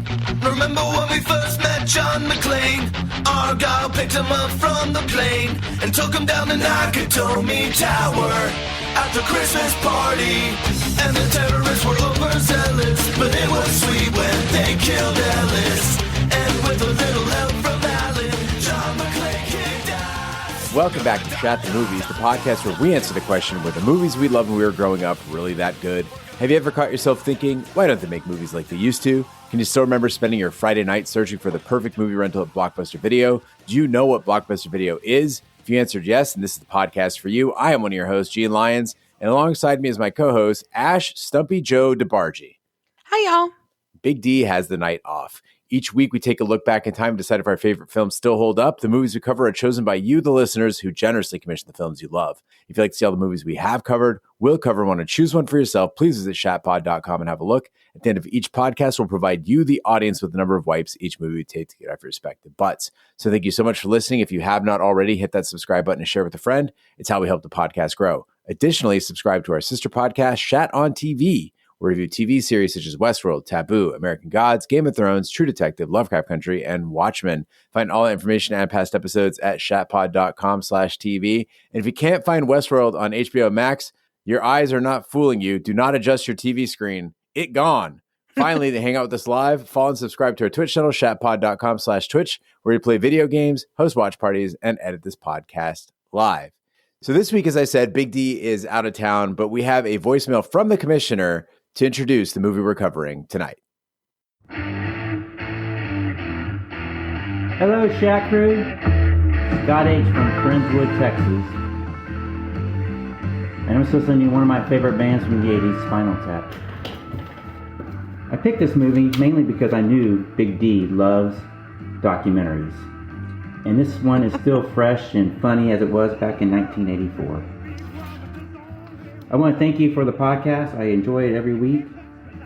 Remember when we first met John McClane? Argyle picked him up from the plane and took him down the Nakatomi Tower at the Christmas party. And the terrorists were overzealous, but it was sweet when they killed Ellis. And with a little help from Alan, John McClane kicked ass. Welcome back to Shat The Movies, the podcast where we answer the question, were the movies we loved when we were growing up really that good? Have you ever caught yourself thinking, why don't they make movies like they used to? Can you still remember spending your Friday night searching for the perfect movie rental at Blockbuster Video? Do you know what Blockbuster Video is? If you answered yes, and this is the podcast for you, I am one of your hosts, Gene Lyons, and alongside me is my co-host, Ash Stumpy Joe DeBargy. Hi, y'all. Big D has the night off. Each week, we take a look back in time and decide if our favorite films still hold up. The movies we cover are chosen by you, the listeners, who generously commission the films you love. If you'd like to see all the movies we have covered, will cover, and want to choose one for yourself, please visit shatpod.com and have a look. At the end of each podcast, we'll provide you, the audience, with the number of wipes each movie would take to get off your respective butts. So thank you so much for listening. If you have not already, hit that subscribe button and share with a friend. It's how we help the podcast grow. Additionally, subscribe to our sister podcast, Shat on TV. We review TV series such as Westworld, Taboo, American Gods, Game of Thrones, True Detective, Lovecraft Country, and Watchmen. Find all the information and past episodes at shatpod.com/TV. And if you can't find Westworld on HBO Max, your eyes are not fooling you. Do not adjust your TV screen. It gone. Finally, to hang out with us live, follow and subscribe to our Twitch channel, shatpod.com/Twitch, where we play video games, host watch parties, and edit this podcast live. So this week, as I said, Big D is out of town, but we have a voicemail from the commissioner to introduce the movie we're covering tonight. Hello, Shat Crew. Scott H. from Friendswood, Texas. And I'm listening to one of my favorite bands from the 80s, Spinal Tap. I picked this movie mainly because I knew Big D loves documentaries. And this one is still fresh and funny as it was back in 1984. I want to thank you for the podcast. I enjoy it every week.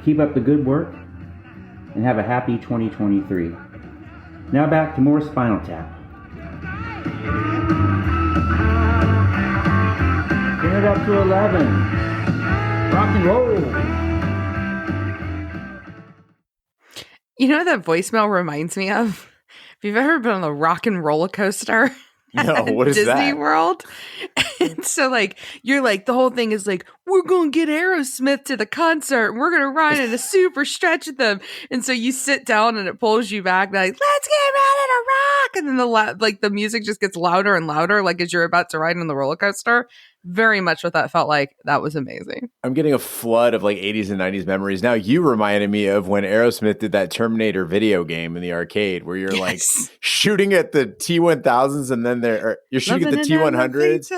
Keep up the good work and have a happy 2023. Now back to more Spinal Tap. Turn it up to 11. Rock and roll. You know what that voicemail reminds me of? If you've ever been on the rock and roller coaster No, what is Disney that? World. And so like, you're like, the whole thing is like, we're going to get Aerosmith to the concert and we're going to ride in a super stretch with them. And so you sit down and it pulls you back like, let's get ready to rock. And then the music just gets louder and louder, like as you're about to ride on the roller coaster. Very much what that felt like. That was amazing. I'm getting a flood of like 80s and 90s memories. Now you reminded me of when Aerosmith did that Terminator video game in the arcade where you're like shooting at the T-1000s and then you're shooting at the T-100s.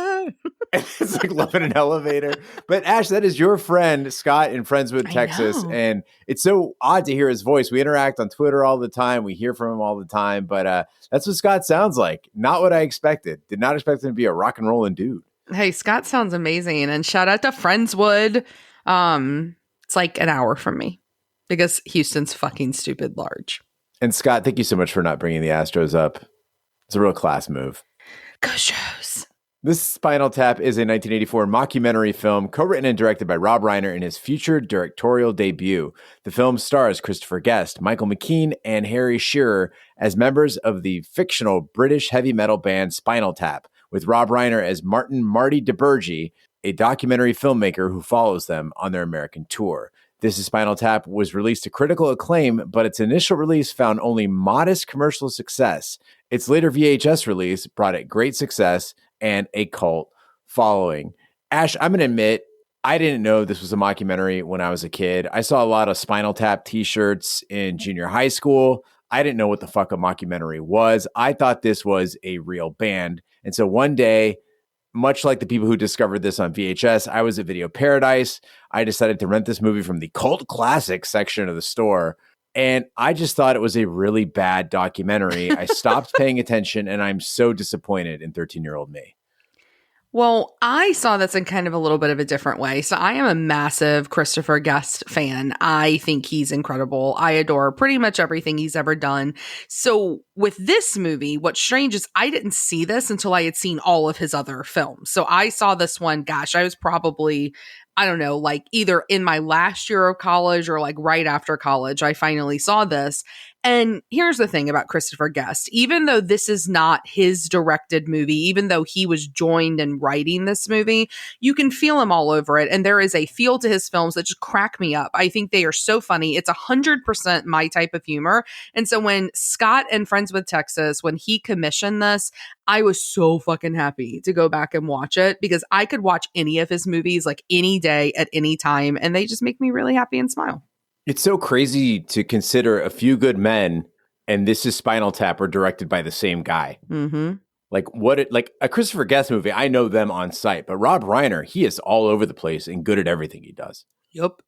And it's like loving an elevator. But Ash, that is your friend Scott in Friendswood, Texas. And it's so odd to hear his voice. We interact on Twitter all the time. We hear from him all the time. But that's what Scott sounds like. Not what I expected. Did not expect him to be a rock and rolling dude. Hey, Scott sounds amazing. And shout out to Friendswood. It's like an hour from me because Houston's fucking stupid large. And Scott, thank you so much for not bringing the Astros up. It's a real class move. Go Shows. This Spinal Tap is a 1984 mockumentary film co-written and directed by Rob Reiner in his future directorial debut. The film stars Christopher Guest, Michael McKean, and Harry Shearer as members of the fictional British heavy metal band Spinal Tap, with Rob Reiner as Marty DeBurgi, a documentary filmmaker who follows them on their American tour. This is Spinal Tap was released to critical acclaim, but its initial release found only modest commercial success. Its later VHS release brought it great success and a cult following. Ash, I'm going to admit, I didn't know this was a mockumentary when I was a kid. I saw a lot of Spinal Tap t-shirts in junior high school. I didn't know what the fuck a mockumentary was. I thought this was a real band. And so one day, much like the people who discovered this on VHS, I was at Video Paradise. I decided to rent this movie from the cult classics section of the store. And I just thought it was a really bad documentary. I stopped paying attention, and I'm so disappointed in 13-year-old me. Well, I saw this in kind of a little bit of a different way. So I am a massive Christopher Guest fan. I think he's incredible. I adore pretty much everything he's ever done. So with this movie, what's strange is I didn't see this until I had seen all of his other films. So I saw this one, gosh, I was probably I don't know, like either in my last year of college or like right after college, I finally saw this. And here's the thing about Christopher Guest. Even though this is not his directed movie, even though he was joined in writing this movie, you can feel him all over it. And there is a feel to his films that just crack me up. I think they are so funny. It's 100% my type of humor. And so when Scott and Friendswood, Texas, when he commissioned this, I was so fucking happy to go back and watch it because I could watch any of his movies like any day at any time. And they just make me really happy and smile. It's so crazy to consider A Few Good Men and This Is Spinal Tap are directed by the same guy. Mm-hmm. Like a Christopher Guest movie, I know them on sight, but Rob Reiner, he is all over the place and good at everything he does. Yep.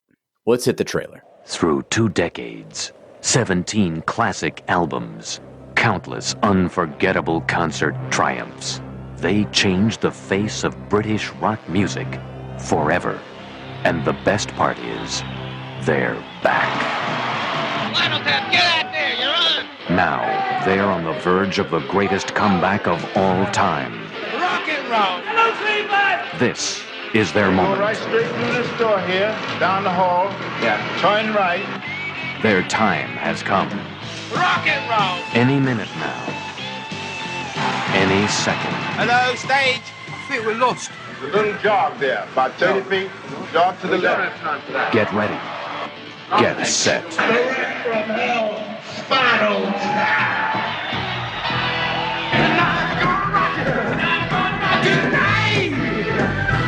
Let's hit the trailer. Through 2 decades, 17 classic albums, countless unforgettable concert triumphs, they changed the face of British rock music forever. And the best part is, they're back. Spinal Tap, get out there, you're on! Now, they're on the verge of the greatest comeback of all time. Rock and roll! Hello, Cleveland! This is their moment. Go right straight through this door here, down the hall. Yeah. Turn right. Their time has come. Rock and roll! Any minute now. Any second. Hello, stage! I think we're lost. A little jog there, about 30 feet. Jog to the left. Get ready. Get set. From hell, Spinal Tap. And I'm gonna rock it! And I'm gonna rock it tonight!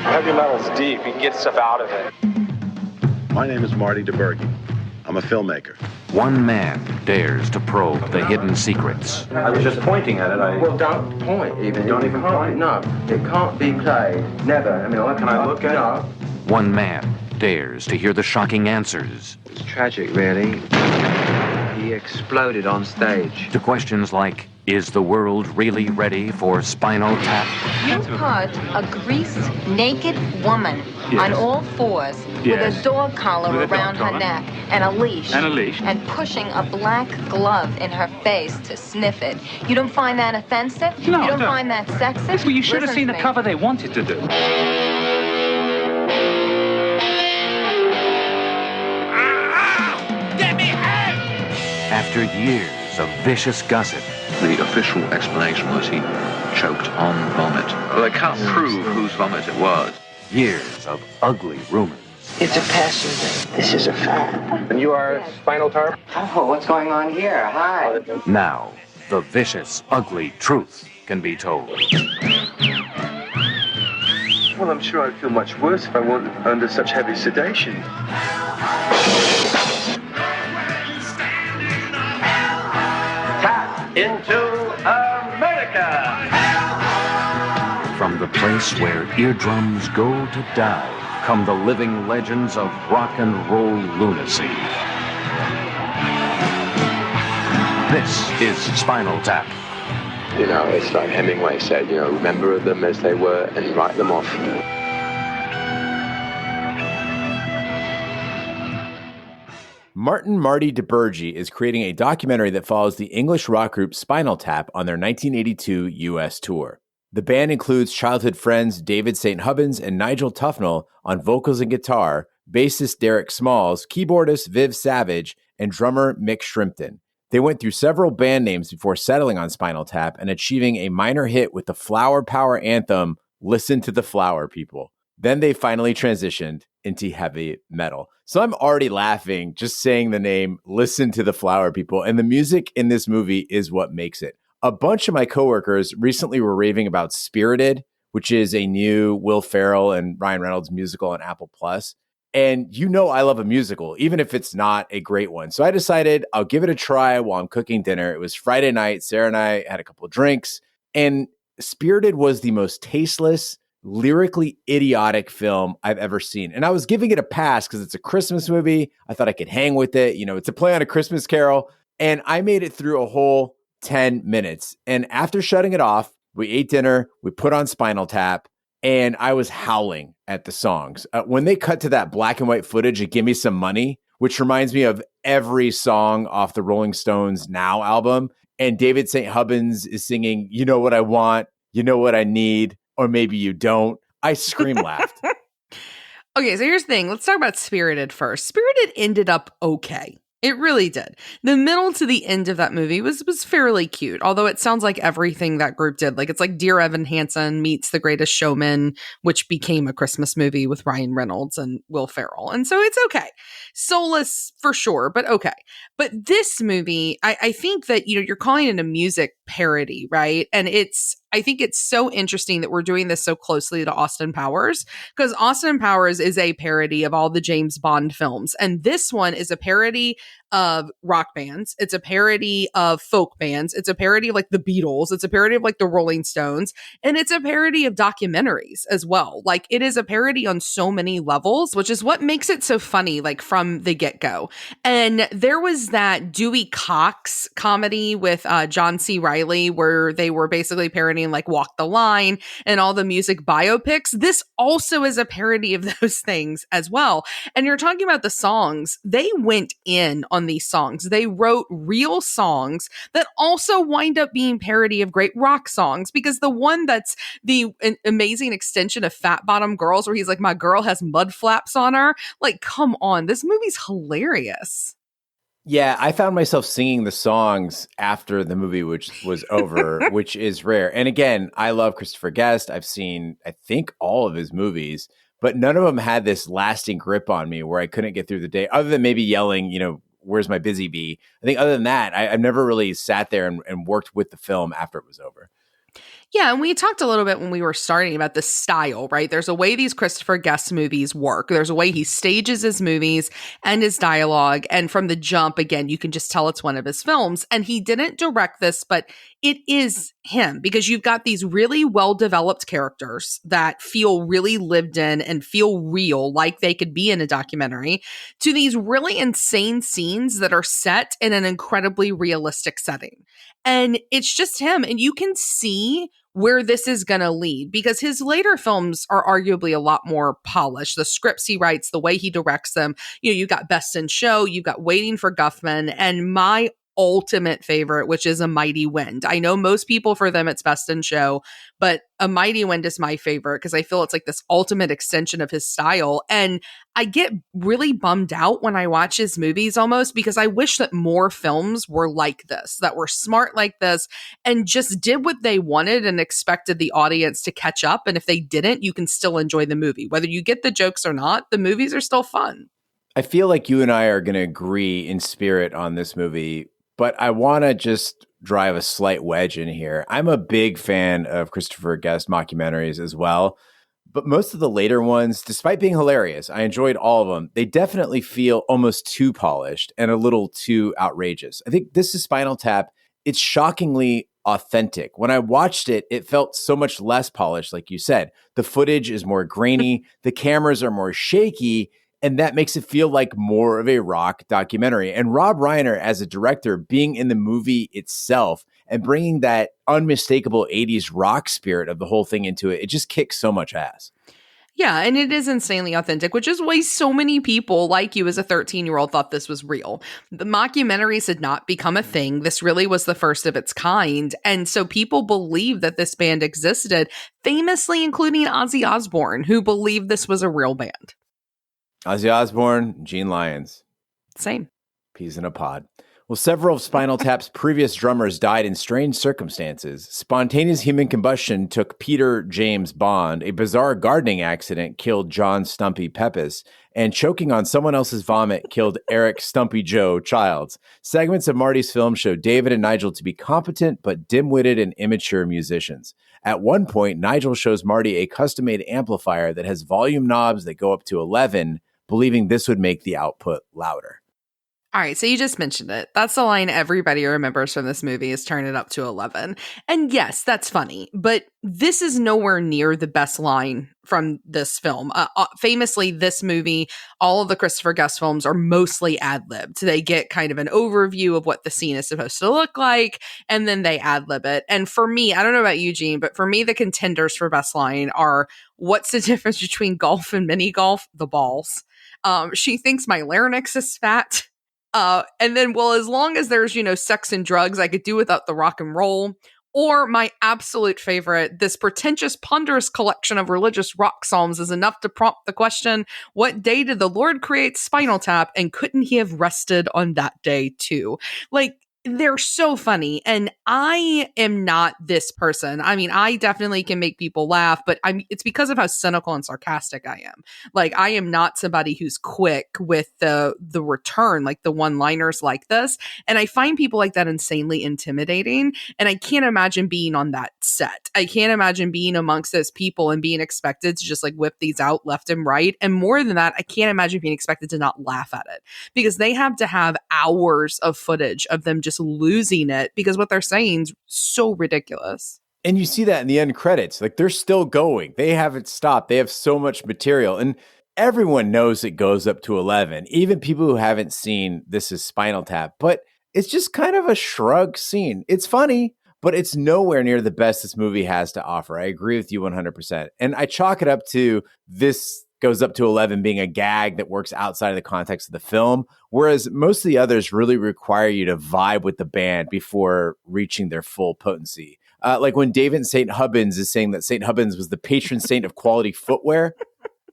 Heavy metal's deep. You can get stuff out of it. My name is Marty DeBerge. I'm a filmmaker. One man dares to probe the hidden secrets. I was just pointing at it. Well, don't point even. Don't even point? No, it can't be played. Never. I mean, Can I look at it? One man dares to hear the shocking answers It's tragic, really. He exploded on stage. to questions like, is the world really ready for Spinal Tap? You put a greased, naked woman on all fours with a dog collar around her neck and a leash. And pushing a black glove in her face to sniff it. You don't find that offensive? No, you don't no. find that sexist? Well, you should have Listen seen to the me. cover they wanted to do. Get me out! After years of vicious gossip, The official explanation was he choked on vomit. Well, they can't prove whose vomit it was. years of ugly rumors, It's a passing thing. This is a fact. And you are Spinal Tap? Oh, what's going on here? Hi. now the vicious, ugly truth can be told. Well, I'm sure I'd feel much worse if I weren't under such heavy sedation. Tap into America! From the place where eardrums go to die come the living legends of rock and roll lunacy. This is Spinal Tap. You know, it's like Hemingway said, you know, remember them as they were and write them off. Marty DeBerge is creating a documentary that follows the English rock group Spinal Tap on their 1982 U.S. tour. The band includes childhood friends David St. Hubbins and Nigel Tufnell on vocals and guitar, bassist Derek Smalls, keyboardist Viv Savage, and drummer Mick Shrimpton. They went through several band names before settling on Spinal Tap and achieving a minor hit with the Flower Power anthem, Listen to the Flower People. Then they finally transitioned into heavy metal. So I'm already laughing just saying the name, Listen to the Flower People. And the music in this movie is what makes it. A bunch of my coworkers recently were raving about Spirited, which is a new Will Ferrell and Ryan Reynolds musical on Apple Plus. And you know I love a musical, even if it's not a great one. So I decided I'll give it a try while I'm cooking dinner. It was Friday night. Sarah and I had a couple of drinks. And Spirited was the most tasteless, lyrically idiotic film I've ever seen. And I was giving it a pass because it's a Christmas movie. I thought I could hang with it. You know, it's a play on A Christmas Carol. And I made it through a whole 10 minutes. And after shutting it off, we ate dinner, we put on Spinal Tap, and I was howling at the songs. When they cut to that black and white footage of Give Me Some Money, which reminds me of every song off the Rolling Stones Now album, and David St. Hubbins is singing, "You know what I want, you know what I need, or maybe you don't," I scream laughed. Okay, so here's the thing. Let's talk about Spirited first. Spirited ended up okay. It really did. The middle to the end of that movie was fairly cute, although it sounds like everything that group did. Like, it's like Dear Evan Hansen meets The Greatest Showman, which became a Christmas movie with Ryan Reynolds and Will Ferrell. And so it's okay. Soulless for sure, but okay. But this movie, I think that, you're calling it a music parody, right? And I think it's so interesting that we're doing this so closely to Austin Powers, because Austin Powers is a parody of all the James Bond films. And this one is a parody of rock bands. It's a parody of folk bands. It's a parody of like the Beatles. It's a parody of like the Rolling Stones. And it's a parody of documentaries as well. Like, it is a parody on so many levels, which is what makes it so funny, like from the get-go. And there was that Dewey Cox comedy with John C. Reilly, where they were basically parodying like Walk the Line and all the music biopics. This also is a parody of those things as well. And you're talking about the songs. They went in on these songs. They wrote real songs that also wind up being parody of great rock songs, because the one that's the amazing extension of Fat Bottom Girls, where he's like, "My girl has mud flaps on her." Like, come on, this movie's hilarious. Yeah, I found myself singing the songs after the movie, which was over, which is rare. And again, I love Christopher Guest. I've seen, I think, all of his movies, but none of them had this lasting grip on me where I couldn't get through the day, other than maybe yelling, "Where's my busy bee?" I think other than that, I've never really sat there and worked with the film after it was over. Yeah, and we talked a little bit when we were starting about the style, right? There's a way these Christopher Guest movies work. There's a way he stages his movies and his dialogue. And from the jump, again, you can just tell it's one of his films. And he didn't direct this, but it is him, because you've got these really well-developed characters that feel really lived in and feel real, like they could be in a documentary, to these really insane scenes that are set in an incredibly realistic setting. And it's just him. And you can see where this is going to lead, because his later films are arguably a lot more polished. The scripts he writes, the way he directs them, you got Best in Show, you've got Waiting for Guffman, and my ultimate favorite, which is A Mighty Wind. I know most people, for them, it's Best in Show, but A Mighty Wind is my favorite because I feel it's like this ultimate extension of his style. And I get really bummed out when I watch his movies almost, because I wish that more films were like this, that were smart like this, and just did what they wanted and expected the audience to catch up. And if they didn't, you can still enjoy the movie. Whether you get the jokes or not, the movies are still fun. I feel like you and I are going to agree in spirit on this movie, but I want to just drive a slight wedge in here. I'm a big fan of Christopher Guest mockumentaries as well, but most of the later ones, despite being hilarious, I enjoyed all of them. They definitely feel almost too polished and a little too outrageous. I think this is Spinal Tap. It's shockingly authentic. When I watched it, it felt so much less polished, like you said. The footage is more grainy, the cameras are more shaky, and that makes it feel like more of a rock documentary. And Rob Reiner, as a director, being in the movie itself and bringing that unmistakable 80s rock spirit of the whole thing into it, it just kicks so much ass. Yeah, and it is insanely authentic, which is why so many people like you as a 13-year-old thought this was real. The mockumentaries had not become a thing. This really was the first of its kind. And so people believe that this band existed, famously including Ozzy Osbourne, who believed this was a real band. Ozzy Osbourne, Gene Lyons. Same. Peas in a pod. Well, several of Spinal Tap's previous drummers died in strange circumstances. Spontaneous human combustion took Peter James Bond, a bizarre gardening accident killed John Stumpy Pepys, and choking on someone else's vomit killed Eric Stumpy Joe Childs. Segments of Marty's film show David and Nigel to be competent but dim-witted and immature musicians. At one point, Nigel shows Marty a custom-made amplifier that has volume knobs that go up to 11, believing this would make the output louder. All right, so you just mentioned it. That's the line everybody remembers from this movie is turn it up to 11. And yes, that's funny, but this is nowhere near the best line from this film. Famously, this movie, all of the Christopher Guest films are mostly ad-libbed. They get kind of an overview of what the scene is supposed to look like, and then they ad-lib it. And for me, I don't know about you, Gene, but for me, the contenders for best line are, what's the difference between golf and mini golf? The balls. She thinks my larynx is fat. And then, well, as long as there's, sex and drugs, I could do without the rock and roll. Or my absolute favorite, this pretentious, ponderous collection of religious rock psalms is enough to prompt the question, what day did the Lord create Spinal Tap, and couldn't he have rested on that day too? Like, they're so funny. And I am not this person. I mean, I definitely can make people laugh, but it's because of how cynical and sarcastic I am. Like, I am not somebody who's quick with the return, like the one-liners like this. And I find people like that insanely intimidating. And I can't imagine being on that set. I can't imagine being amongst those people and being expected to just like whip these out left and right. And more than that, I can't imagine being expected to not laugh at it, because they have to have hours of footage of them just losing it because what they're saying is so ridiculous. And you see that in the end credits. Like, they're still going. They haven't stopped. They have so much material. And everyone knows it goes up to 11, even people who haven't seen This Is Spinal Tap. But it's just kind of a shrug scene. It's funny, but it's nowhere near the best this movie has to offer. I agree with you 100%. And I chalk it up to this goes up to 11 being a gag that works outside of the context of the film, whereas most of the others really require you to vibe with the band before reaching their full potency. Like when David St. Hubbins is saying that St. Hubbins was the patron saint of quality footwear.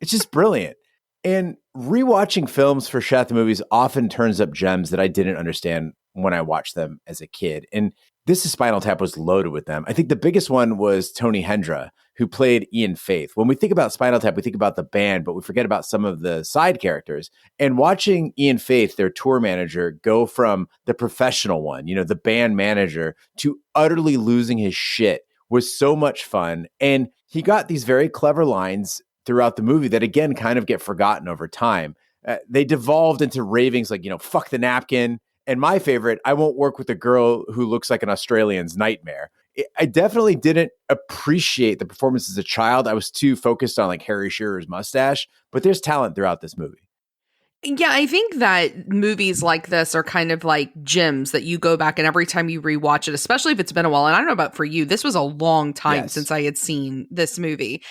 It's just brilliant. And rewatching films for Shat The Movies often turns up gems that I didn't understand when I watched them as a kid. And This Is Spinal Tap was loaded with them. I think the biggest one was Tony Hendra, who played Ian Faith. When we think about Spinal Tap, we think about the band, but we forget about some of the side characters. And watching Ian Faith, their tour manager, go from the professional one, the band manager, to utterly losing his shit was so much fun. And he got these very clever lines throughout the movie that, again, kind of get forgotten over time. They devolved into ravings like, fuck the napkin. And my favorite, I won't work with a girl who looks like an Australian's nightmare. I definitely didn't appreciate the performance as a child. I was too focused on like Harry Shearer's mustache, but there's talent throughout this movie. Yeah, I think that movies like this are kind of like gems that you go back and every time you rewatch it, especially if it's been a while, and I don't know about for you, this was a long time since I had seen this movie.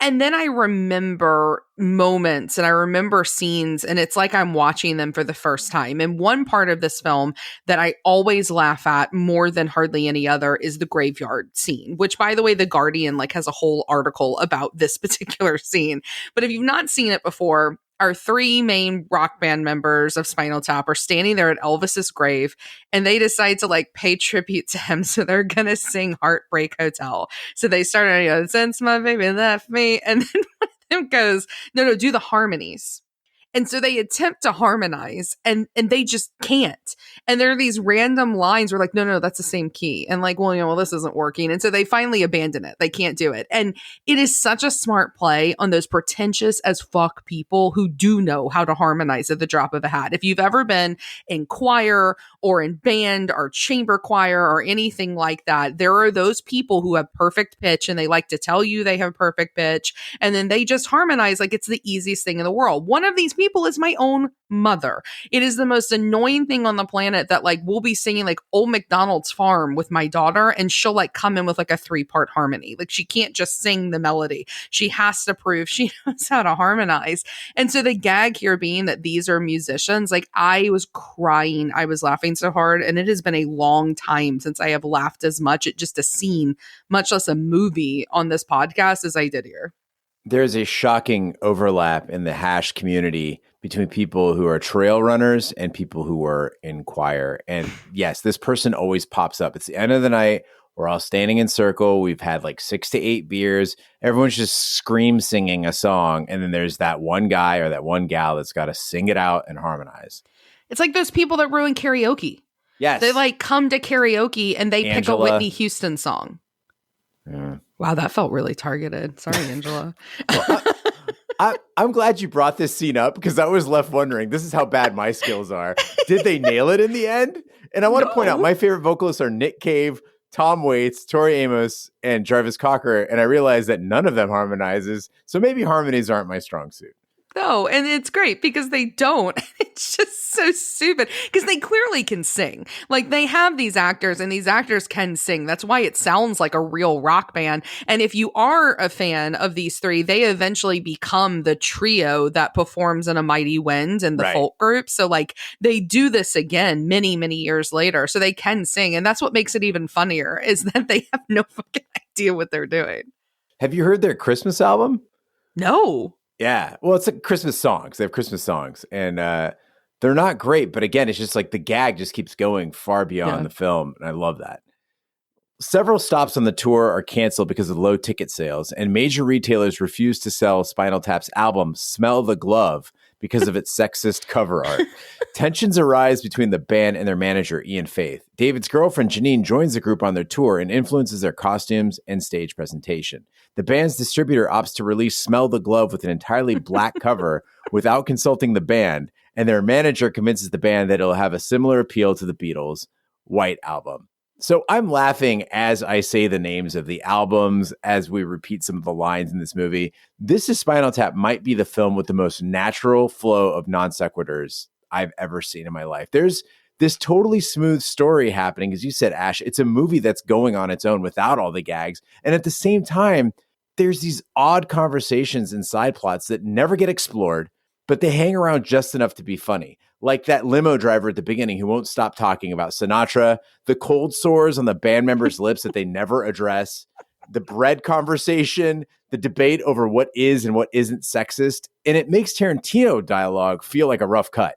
And then I remember moments and I remember scenes, and it's like I'm watching them for the first time. And one part of this film that I always laugh at more than hardly any other is the graveyard scene, which, by the way, The Guardian has a whole article about this particular scene. But if you've not seen it before, our three main rock band members of Spinal Tap are standing there at Elvis's grave, and they decide to pay tribute to him. So they're going to sing Heartbreak Hotel. So they started, since my baby left me. And then one of them goes, no, do the harmonies. And so they attempt to harmonize and they just can't. And there are these random lines where no, that's the same key. And this isn't working. And so they finally abandon it. They can't do it. And it is such a smart play on those pretentious as fuck people who do know how to harmonize at the drop of a hat. If you've ever been in choir or in band or chamber choir or anything like that, there are those people who have perfect pitch and they like to tell you they have perfect pitch. And then they just harmonize like it's the easiest thing in the world. One of these people is my own mother. It is the most annoying thing on the planet that we'll be singing Old MacDonald's Farm with my daughter and she'll come in with a 3-part harmony. She can't just sing the melody. She has to prove she knows how to harmonize. And so the gag here being that these are musicians, I was crying. I was laughing so hard. And it has been a long time since I have laughed as much at just a scene, much less a movie on this podcast as I did here. There's a shocking overlap in the hash community between people who are trail runners and people who are in choir. And yes, this person always pops up. It's the end of the night. We're all standing in circle. We've had 6 to 8 beers. Everyone's just scream singing a song. And then there's that one guy or that one gal that's got to sing it out and harmonize. It's like those people that ruin karaoke. Yes. They come to karaoke and they Angela. pick a Whitney Houston song. Yeah. Wow, that felt really targeted. Sorry, Angela. I'm glad you brought this scene up because I was left wondering, this is how bad my skills are. Did they nail it in the end? And I want to point out my favorite vocalists are Nick Cave, Tom Waits, Tori Amos, and Jarvis Cocker. And I realized that none of them harmonizes. So maybe harmonies aren't my strong suit. No, and it's great because they don't. It's just so stupid because they clearly can sing. Like they have these actors and these actors can sing. That's why it sounds like a real rock band. And if you are a fan of these three, they eventually become the trio that performs in A Mighty Wind and the folk group. So like they do this again many, many years later. So they can sing. And that's what makes it even funnier is that they have no fucking idea what they're doing. Have you heard their Christmas album? No. Yeah. Well, it's like Christmas songs. They have Christmas songs and they're not great. But again, it's just like the gag just keeps going far beyond the film. And I love that. Several stops on the tour are canceled because of low ticket sales, and major retailers refuse to sell Spinal Tap's album, Smell the Glove, because of its sexist cover art. Tensions arise between the band and their manager, Ian Faith. David's girlfriend, Janine, joins the group on their tour and influences their costumes and stage presentation. The band's distributor opts to release Smell the Glove with an entirely black cover without consulting the band, and their manager convinces the band that it'll have a similar appeal to the Beatles' White Album. So I'm laughing as I say the names of the albums, as we repeat some of the lines in this movie. This Is Spinal Tap might be the film with the most natural flow of non-sequiturs I've ever seen in my life. There's this totally smooth story happening. As you said, Ash, it's a movie that's going on its own without all the gags. And at the same time, there's these odd conversations and side plots that never get explored, but they hang around just enough to be funny. Like that limo driver at the beginning who won't stop talking about Sinatra, the cold sores on the band members' lips that they never address, the bread conversation, the debate over what is and what isn't sexist. And it makes Tarantino dialogue feel like a rough cut.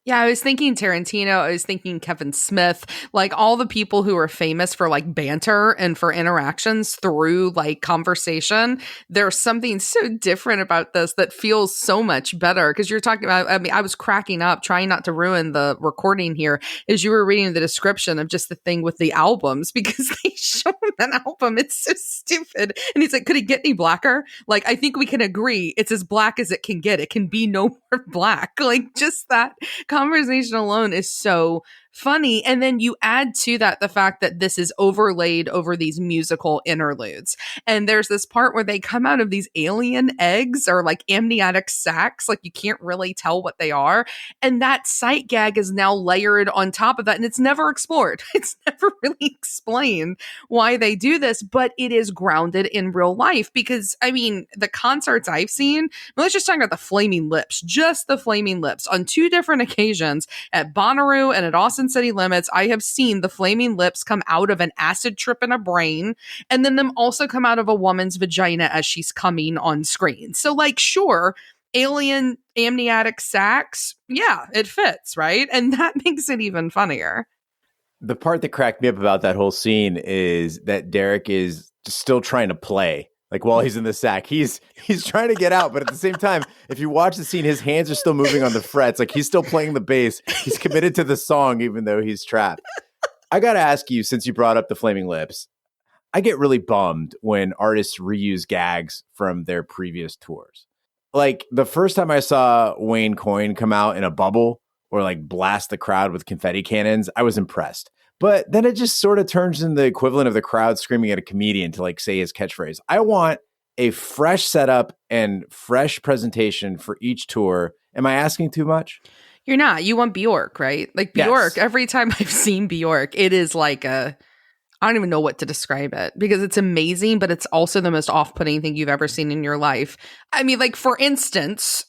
Yeah, I was thinking Tarantino. I was thinking Kevin Smith, like all the people who are famous for like banter and for interactions through like conversation. There's something so different about this that feels so much better because you're talking about, I mean, I was cracking up trying not to ruin the recording here as you were reading the description of just the thing with the albums because they show an album. It's so stupid. And he's like, could it get any blacker? Like, I think we can agree it's as black as it can get. It can be no more black. Like just that conversation alone is so funny. And then you add to that the fact that this is overlaid over these musical interludes. And there's this part where they come out of these alien eggs or like amniotic sacs, like you can't really tell what they are. And that sight gag is now layered on top of that. And it's never explored. It's never really explained why they do this, but it is grounded in real life because, I mean, the concerts I've seen, let's just talk about the Flaming Lips, just the Flaming Lips on 2 different occasions at Bonnaroo and at Austin City Limits. I have seen the Flaming Lips come out of an acid trip in a brain and then them also come out of a woman's vagina as she's coming on screen. So like, sure, alien amniotic sacs, yeah, it fits, right? And that makes it even funnier. The part that cracked me up about that whole scene is that Derek is still trying to play. Like while he's in the sack, he's trying to get out, but at the same time, if you watch the scene, his hands are still moving on the frets. Like he's still playing the bass. He's committed to the song, even though he's trapped. I got to ask you, since you brought up the Flaming Lips, I get really bummed when artists reuse gags from their previous tours. Like the first time I saw Wayne Coyne come out in a bubble or like blast the crowd with confetti cannons, I was impressed. But then it just sort of turns into the equivalent of the crowd screaming at a comedian to like say his catchphrase. I want a fresh setup and fresh presentation for each tour. Am I asking too much? You're not. You want Bjork, right? Like Bjork, every time I've seen Bjork, it is like I don't even know what to describe it because it's amazing, but it's also the most off-putting thing you've ever seen in your life. I mean, like, for instance,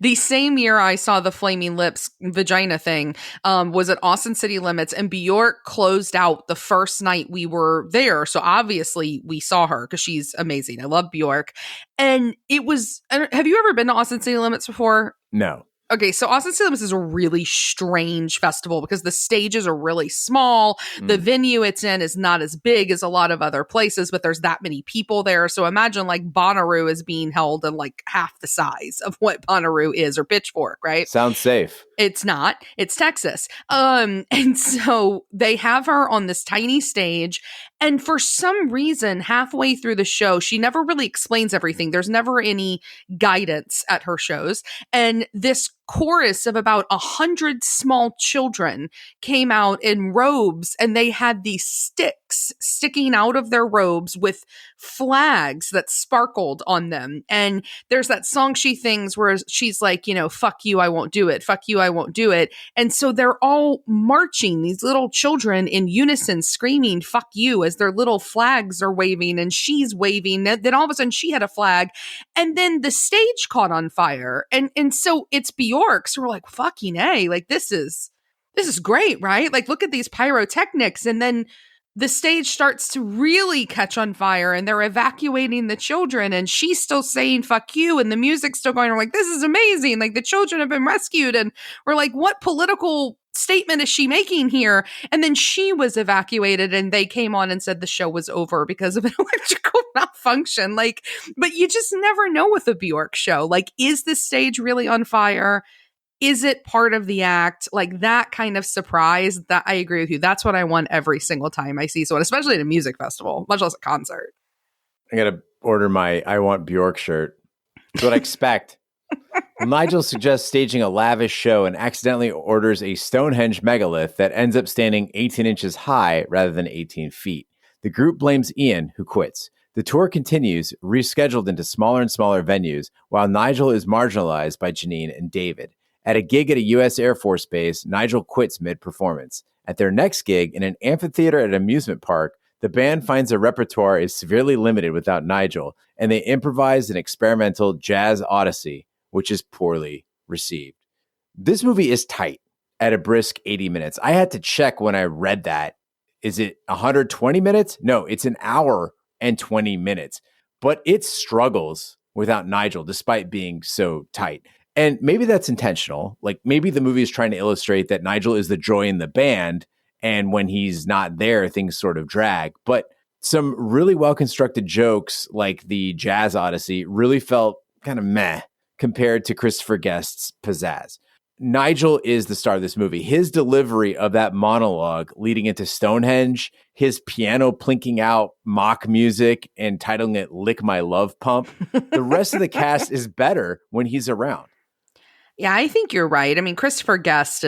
the same year I saw the Flaming Lips vagina thing was at Austin City Limits, and Bjork closed out the first night we were there. So obviously we saw her because she's amazing. I love Bjork. And it was, have you ever been to Austin City Limits before? No. Okay, so Austin City Limits is a really strange festival because the stages are really small. The venue it's in is not as big as a lot of other places, but there's that many people there. So imagine like Bonnaroo is being held in like half the size of what Bonnaroo is or Pitchfork, right? Sounds safe. It's not. It's Texas. And so they have her on this tiny stage. And for some reason, halfway through the show, she never really explains everything. There's never any guidance at her shows. And this chorus of about 100 small children came out in robes, and they had these sticks sticking out of their robes with flags that sparkled on them. And there's that song she sings where she's like, you know, fuck you, I won't do it. Fuck you, I won't do it. And so they're all marching, these little children in unison screaming, fuck you, as their little flags are waving, and she's waving. Then all of a sudden she had a flag, and then the stage caught on fire. And so it's Bjork. So we're like, fucking A, like this is great, right? Like, look at these pyrotechnics. And then the stage starts to really catch on fire, and they're evacuating the children, and she's still saying fuck you, and the music's still going. We're like, this is amazing. Like, the children have been rescued. And we're like, what political statement is she making here? And then she was evacuated, and they came on and said the show was over because of an electrical malfunction. Like, but you just never know with a Bjork show. Like, is the stage really on fire? Is it part of the act? Like, that kind of surprise, that I agree with you. That's what I want every single time I see someone, especially at a music festival, much less a concert. I got to order my I Want Bjork shirt. That's what I expect. Nigel suggests staging a lavish show and accidentally orders a Stonehenge megalith that ends up standing 18 inches high rather than 18 feet. The group blames Ian, who quits. The tour continues, rescheduled into smaller and smaller venues, while Nigel is marginalized by Janine and David. At a gig at a U.S. Air Force base, Nigel quits mid-performance. At their next gig, in an amphitheater at an amusement park, the band finds their repertoire is severely limited without Nigel, and they improvise an experimental jazz odyssey, which is poorly received. This movie is tight at a brisk 80 minutes. I had to check when I read that. Is it 120 minutes? No, it's an hour and 20 minutes. But it struggles without Nigel, despite being so tight. And maybe that's intentional. Like, maybe the movie is trying to illustrate that Nigel is the joy in the band, and when he's not there, things sort of drag. But some really well-constructed jokes, like the Jazz Odyssey, really felt kind of meh compared to Christopher Guest's pizzazz. Nigel is the star of this movie. His delivery of that monologue leading into Stonehenge, his piano plinking out mock music and titling it Lick My Love Pump. The rest of the cast is better when he's around. Yeah, I think you're right. I mean, Christopher Guest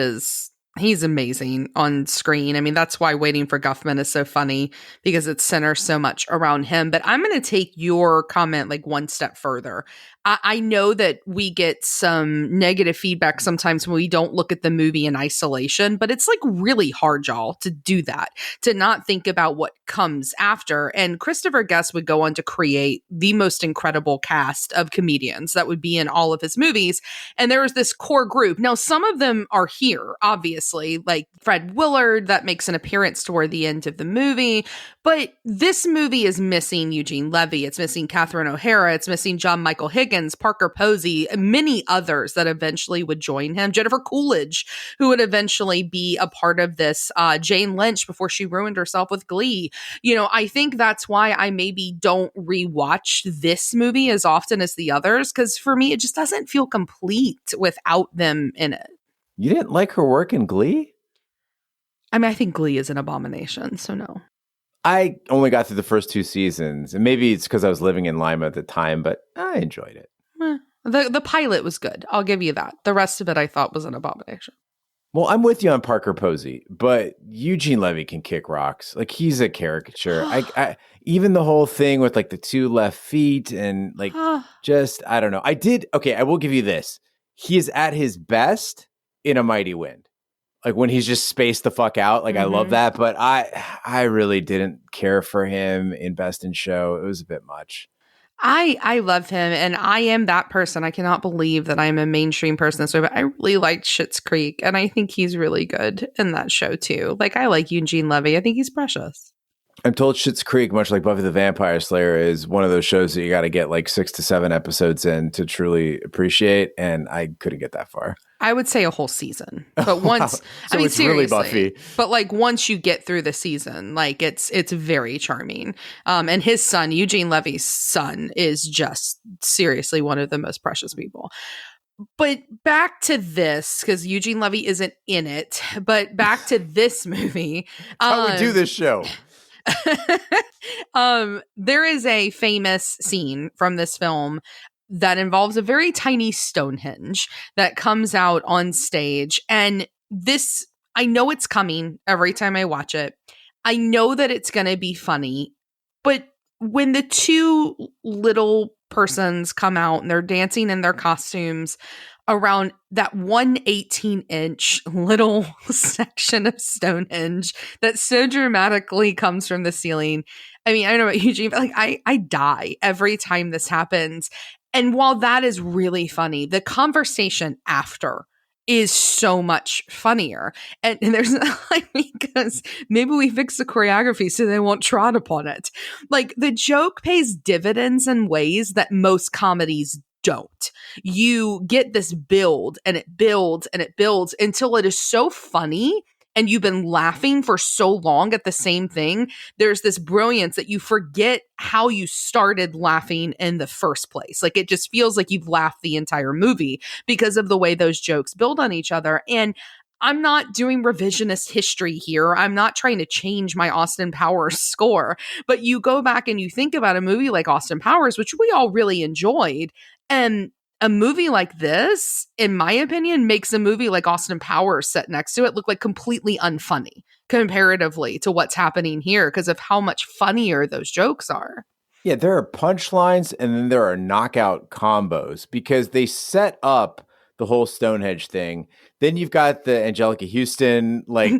he's amazing on screen. I mean, that's why Waiting for Guffman is so funny, because it centers so much around him. But I'm going to take your comment like one step further. I know that we get some negative feedback sometimes when we don't look at the movie in isolation, but it's like really hard, y'all, to do that, to not think about what comes after. And Christopher Guest would go on to create the most incredible cast of comedians that would be in all of his movies. And there was this core group. Now, some of them are here, obviously, like Fred Willard, that makes an appearance toward the end of the movie. But this movie is missing Eugene Levy. It's missing Catherine O'Hara. It's missing John Michael Higgins, Parker Posey, and many others that eventually would join him. Jennifer Coolidge, who would eventually be a part of this. Jane Lynch, before she ruined herself with Glee. You know, I think that's why I maybe don't rewatch this movie as often as the others, because for me, it just doesn't feel complete without them in it. You didn't like her work in Glee? I mean, I think Glee is an abomination, so no. I only got through the first 2 seasons, and maybe it's because I was living in Lima at the time, but I enjoyed it. The pilot was good. I'll give you that. The rest of it I thought was an abomination. Well, I'm with you on Parker Posey, but Eugene Levy can kick rocks. Like, he's a caricature. I even the whole thing with like the 2 left feet and like just, I don't know. I will give you this. He is at his best in A Mighty Wind. Like when he's just spaced the fuck out. Like, I love that, but I really didn't care for him in Best in Show. It was a bit much. I love him, and I am that person. I cannot believe that I'm a mainstream person this way, but I really liked Schitt's Creek, and I think he's really good in that show too. Like, I like Eugene Levy. I think he's precious. I'm told Schitt's Creek, much like Buffy the Vampire Slayer, is one of those shows that you got to get like 6 to 7 episodes in to truly appreciate, and I couldn't get that far. I would say a whole season, but once, So I mean, it's really seriously, Buffy. but like once you get through the season, like it's very charming. And his son, Eugene Levy's son, is just seriously one of the most precious people. But back to this, because Eugene Levy isn't in it, but back to this movie. How we do this show. There is a famous scene from this film that involves a very tiny Stonehenge that comes out on stage. And this, I know it's coming every time I watch it. I know that it's going to be funny, but when the two little persons come out and they're dancing in their costumes around that 118-inch little section of Stonehenge that so dramatically comes from the ceiling. I mean, I don't know about you, Gene, but like I die every time this happens. And while that is really funny, the conversation after is so much funnier. And there's like, because maybe we fix the choreography so they won't trot upon it. Like the joke pays dividends in ways that most comedies don't. You get this build and it builds and it builds until it is so funny and you've been laughing for so long at the same thing. There's this brilliance that you forget how you started laughing in the first place. Like it just feels like you've laughed the entire movie because of the way those jokes build on each other. And I'm not doing revisionist history here. I'm not trying to change my Austin Powers score, but you go back and you think about a movie like Austin Powers, which we all really enjoyed. And a movie like this, in my opinion, makes a movie like Austin Powers set next to it look like completely unfunny comparatively to what's happening here because of how much funnier those jokes are. Yeah, there are punchlines and then there are knockout combos because they set up the whole Stonehenge thing. Then you've got the Angelica Houston like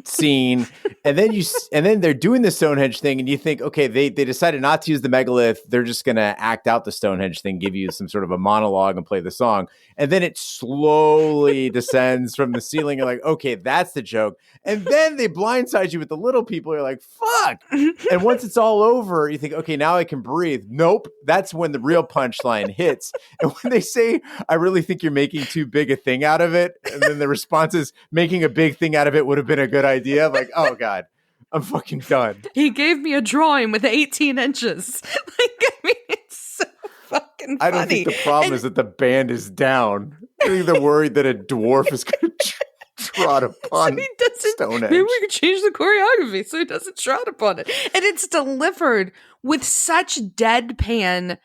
scene, and then they're doing the Stonehenge thing, and you think, okay, they decided not to use the megalith. They're just going to act out the Stonehenge thing, give you some sort of a monologue, and play the song, and then it slowly descends from the ceiling. You're like, okay, that's the joke, and then they blindside you with the little people. You're like, fuck, and once it's all over, you think, okay, now I can breathe. Nope, that's when the real punchline hits, and when they say, "I really think you're making too big a thing out of it," and then the response is, making a big thing out of it would have been a good idea. I'm like, oh God, I'm fucking done. He gave me a drawing with 18 inches. Like, I mean, it's so fucking funny. I don't think the problem is that the band is down. I think they're worried that a dwarf is going to trot upon Stonehenge. Maybe we could change the choreography so he doesn't trot upon it. And it's delivered with such deadpan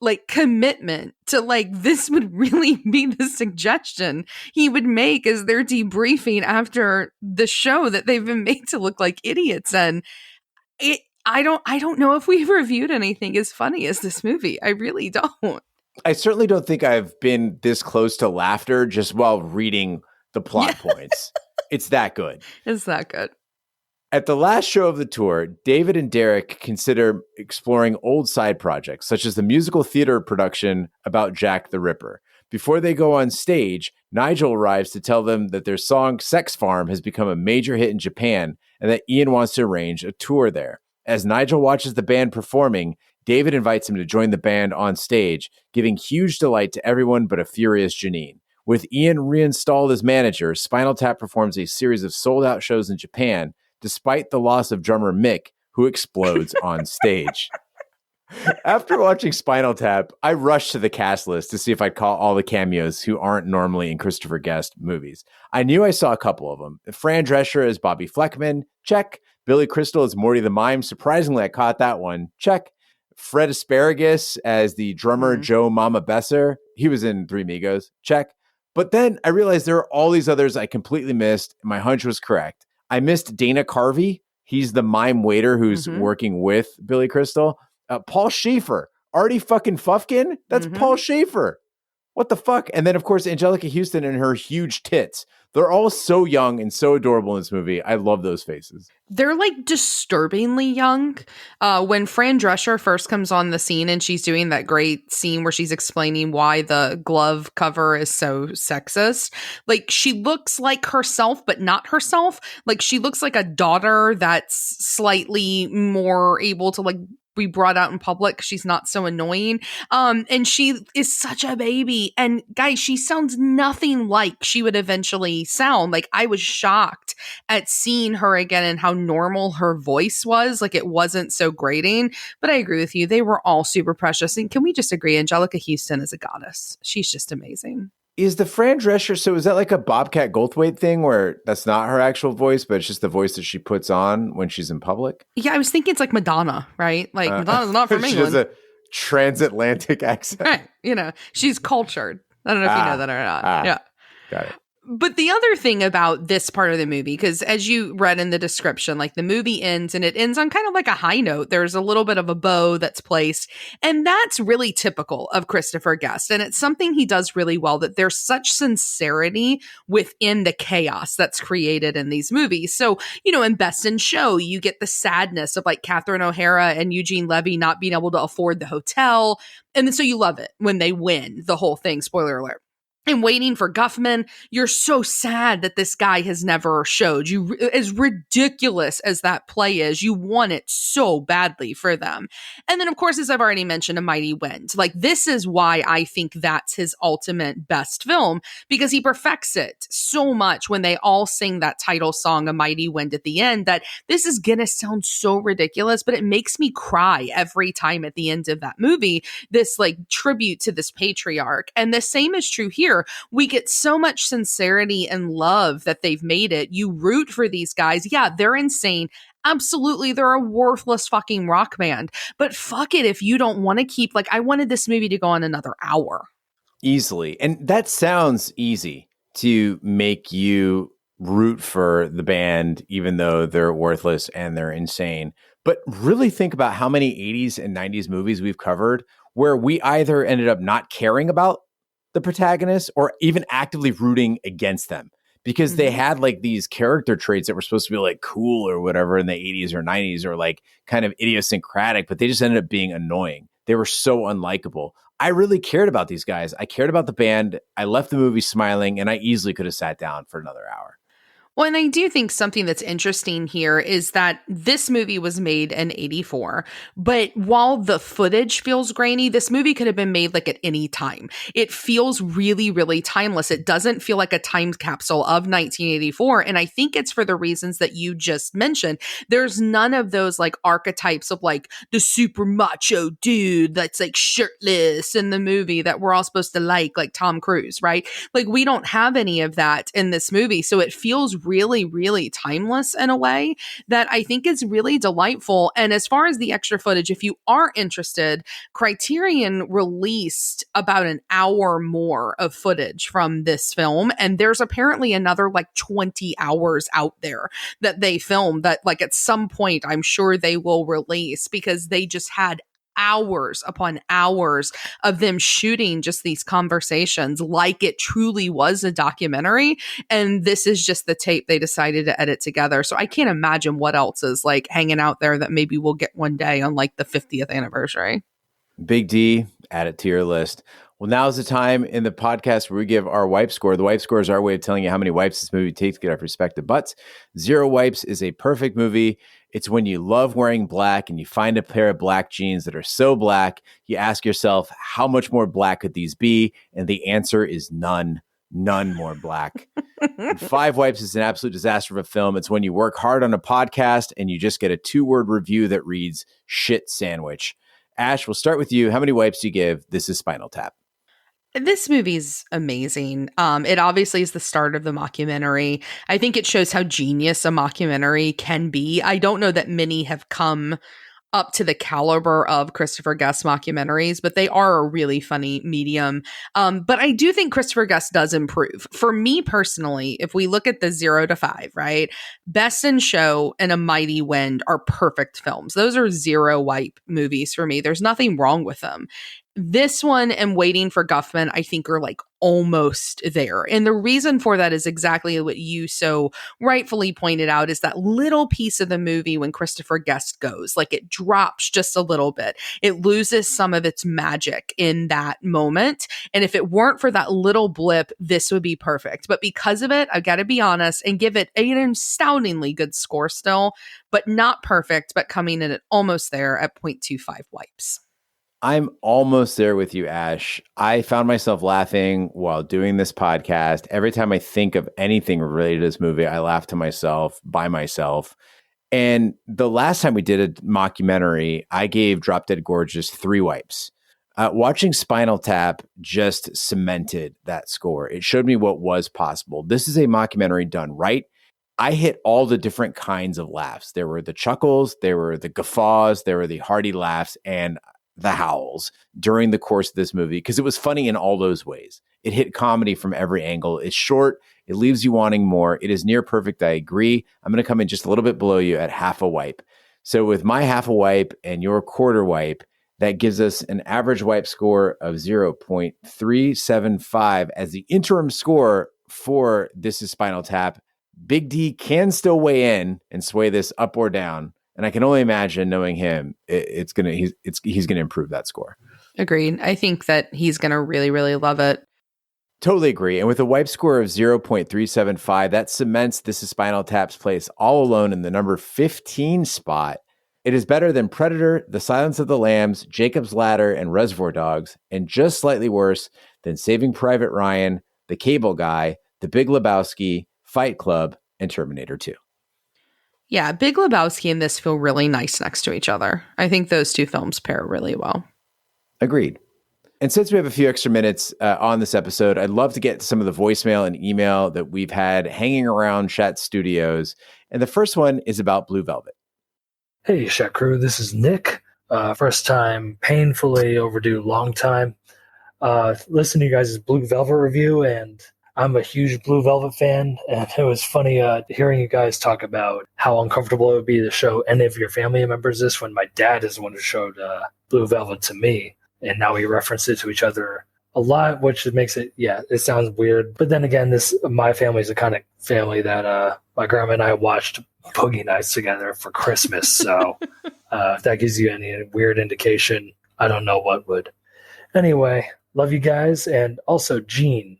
like commitment to like this would really be the suggestion he would make as they're debriefing after the show that they've been made to look like idiots. And I don't know if we've reviewed anything as funny as this movie. I really don't. I certainly don't think I've been this close to laughter just while reading the plot points. It's that good. It's that good. At the last show of the tour, David and Derek consider exploring old side projects, such as the musical theater production about Jack the Ripper. Before they go on stage, Nigel arrives to tell them that their song Sex Farm has become a major hit in Japan and that Ian wants to arrange a tour there. As Nigel watches the band performing, David invites him to join the band on stage, giving huge delight to everyone but a furious Janine. With Ian reinstalled as manager, Spinal Tap performs a series of sold-out shows in Japan, despite the loss of drummer Mick, who explodes on stage. After watching Spinal Tap, I rushed to the cast list to see if I'd caught all the cameos who aren't normally in Christopher Guest movies. I knew I saw a couple of them. Fran Drescher as Bobby Fleckman, check. Billy Crystal as Morty the Mime. Surprisingly, I caught that one, check. Fred Asparagus as the drummer Joe Mama Besser. He was in Three Amigos, check. But then I realized there are all these others I completely missed. My hunch was correct. I missed Dana Carvey. He's the mime waiter who's working with Billy Crystal. Paul Schaefer. Artie fucking Fufkin? That's Paul Schaefer. What the fuck? And then, of course, Angelica Houston and her huge tits. They're all so young and so adorable in this movie. I love those faces. They're like disturbingly young. When Fran Drescher first comes on the scene and she's doing that great scene where she's explaining why the glove cover is so sexist, like she looks like herself, but not herself. Like she looks like a daughter that's slightly more able to like be brought out in public. She's not so annoying. And she is such a baby. And guys, she sounds nothing like she would eventually sound. Like I was shocked at seeing her again and how normal her voice was. Like it wasn't so grating. But I agree with you. They were all super precious. And can we just agree? Angelica Houston is a goddess. She's just amazing. Is the Fran Drescher, so is that like a Bobcat Goldthwait thing where that's not her actual voice, but it's just the voice that she puts on when she's in public? Yeah, I was thinking it's like Madonna, right? Like Madonna's not from England. transatlantic accent. Right. You know, she's cultured. I don't know if you know that or not. Yeah. Got it. But the other thing about this part of the movie, because as you read in the description, like the movie ends and it ends on kind of like a high note. There's a little bit of a bow that's placed. And that's really typical of Christopher Guest. And it's something he does really well, that there's such sincerity within the chaos that's created in these movies. So, you know, in Best in Show, you get the sadness of like Catherine O'Hara and Eugene Levy not being able to afford the hotel. And then so you love it when they win the whole thing. Spoiler alert. And Waiting for Guffman, you're so sad that this guy has never showed. You, as ridiculous as that play is, you want it so badly for them. And then, of course, as I've already mentioned, A Mighty Wind. Like, this is why I think that's his ultimate best film, because he perfects it so much when they all sing that title song, A Mighty Wind, at the end, that this is going to sound so ridiculous, but it makes me cry every time at the end of that movie, this like tribute to this patriarch. And the same is true here. We get so much sincerity and love that they've made it. You root for these guys. Yeah, they're insane. Absolutely, they're a worthless fucking rock band. But fuck it if you don't want to keep, like, I wanted this movie to go on another hour. Easily. And that sounds easy to make you root for the band, even though they're worthless and they're insane. But really think about how many 80s and 90s movies we've covered where we either ended up not caring about the protagonist or even actively rooting against them because they had like these character traits that were supposed to be like cool or whatever in the 80s or 90s or like kind of idiosyncratic, but they just ended up being annoying. They were so unlikable. I really cared about these guys. I cared about the band. I left the movie smiling, and I easily could have sat down for another hour. Well, and I do think something that's interesting here is that this movie was made in 1984, but while the footage feels grainy, this movie could have been made like at any time. It feels really, really timeless. It doesn't feel like a time capsule of 1984. And I think it's for the reasons that you just mentioned. There's none of those like archetypes of like the super macho dude that's like shirtless in the movie that we're all supposed to like Tom Cruise, right? Like we don't have any of that in this movie. So it feels really, really timeless in a way that I think is really delightful. And as far as the extra footage, if you are interested, Criterion released about an hour more of footage from this film. And there's apparently another like 20 hours out there that they filmed that like at some point I'm sure they will release because they just had hours upon hours of them shooting just these conversations like it truly was a documentary. And this is just the tape they decided to edit together. So I can't imagine what else is like hanging out there that maybe we'll get one day on like the 50th anniversary. Big D, add it to your list. Well, now's the time in the podcast where we give our wipe score. The wipe score is our way of telling you how many wipes this movie takes to get our perspective butts. 0 wipes is a perfect movie. It's when you love wearing black and you find a pair of black jeans that are so black, you ask yourself, how much more black could these be? And the answer is none more black. 5 wipes is an absolute disaster of a film. It's when you work hard on a podcast and you just get a 2-word review that reads shit sandwich. Ash, we'll start with you. How many wipes do you give This Is Spinal Tap? This movie's amazing. It obviously is the start of the mockumentary. I think it shows how genius a mockumentary can be. I don't know that many have come up to the caliber of Christopher Guest mockumentaries, but they are a really funny medium. But I do think Christopher Guest does improve. For me personally, if we look at the 0 to 5, right? Best in Show and A Mighty Wind are perfect films. Those are 0 wipe movies for me. There's nothing wrong with them. This one and Waiting for Guffman, I think, are like almost there. And the reason for that is exactly what you so rightfully pointed out, is that little piece of the movie when Christopher Guest goes, like it drops just a little bit. It loses some of its magic in that moment. And if it weren't for that little blip, this would be perfect. But because of it, I've got to be honest and give it an astoundingly good score still, but not perfect, but coming in at almost there at 0.25 wipes. I'm almost there with you, Ash. I found myself laughing while doing this podcast. Every time I think of anything related to this movie, I laugh to myself, by myself. And the last time we did a mockumentary, I gave Drop Dead Gorgeous 3 wipes. Watching Spinal Tap just cemented that score. It showed me what was possible. This is a mockumentary done right. I hit all the different kinds of laughs. There were the chuckles, there were the guffaws, there were the hearty laughs, and the howls during the course of this movie because it was funny in all those ways. It hit comedy from every angle. It's short. It leaves you wanting more. It is near perfect. I agree. I'm going to come in just a little bit below you at half a wipe. So with my half a wipe and your quarter wipe, that gives us an average wipe score of 0.375 as the interim score for This Is Spinal Tap. Big D can still weigh in and sway this up or down. And I can only imagine, knowing him, he's gonna improve that score. Agreed. I think that he's gonna really, really love it. Totally agree. And with a wipe score of 0.375, that cements This Is Spinal Tap's place all alone in the number 15 spot. It is better than Predator, The Silence of the Lambs, Jacob's Ladder, and Reservoir Dogs, and just slightly worse than Saving Private Ryan, The Cable Guy, The Big Lebowski, Fight Club, and Terminator 2. Yeah, Big Lebowski and this feel really nice next to each other. I think those two films pair really well. Agreed. And since we have a few extra minutes on this episode, I'd love to get some of the voicemail and email that we've had hanging around Shat Studios. And the first one is about Blue Velvet. Hey, Shat Crew, this is Nick. First time, painfully overdue, long time. Listen to you guys' Blue Velvet review, and I'm a huge Blue Velvet fan, and it was funny hearing you guys talk about how uncomfortable it would be to show any of your family members this when my dad is the one who showed Blue Velvet to me, and now we reference it to each other a lot, which makes it, it sounds weird. But then again, my family is the kind of family that my grandma and I watched Boogie Nights together for Christmas, so if that gives you any weird indication, I don't know what would. Anyway, love you guys, and also Gene,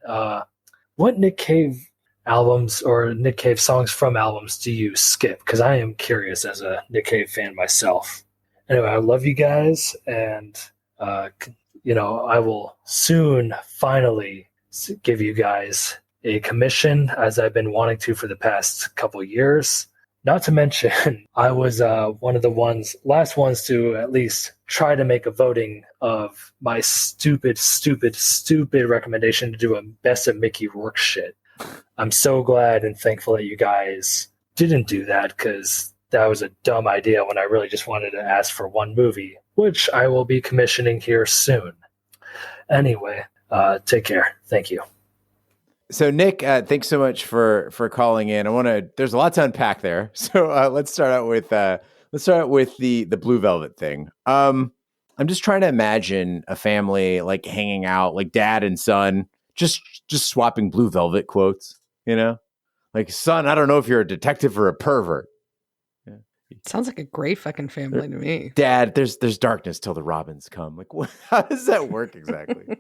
what Nick Cave albums or Nick Cave songs from albums do you skip? Because I am curious as a Nick Cave fan myself. Anyway, I love you guys, and I will soon finally give you guys a commission, as I've been wanting to for the past couple years. Not to mention, I was one of the last ones to at least try to make a voting of my stupid recommendation to do a Best of Mickey Rourke shit. I'm so glad and thankful that you guys didn't do that, because that was a dumb idea when I really just wanted to ask for one movie, which I will be commissioning here soon. Anyway, take care. Thank you. So Nick, thanks so much for calling in. There's a lot to unpack there. So let's start out with the Blue Velvet thing. I'm just trying to imagine a family like hanging out, like dad and son, just swapping Blue Velvet quotes, like, son, I don't know if you're a detective or a pervert. Yeah. Sounds like a great fucking family to me. Dad, there's darkness till the robins come. Like, how does that work exactly?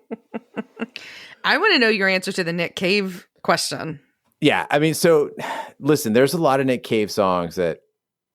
I want to know your answer to the Nick Cave question. Yeah, I mean, so listen, there's a lot of Nick Cave songs that,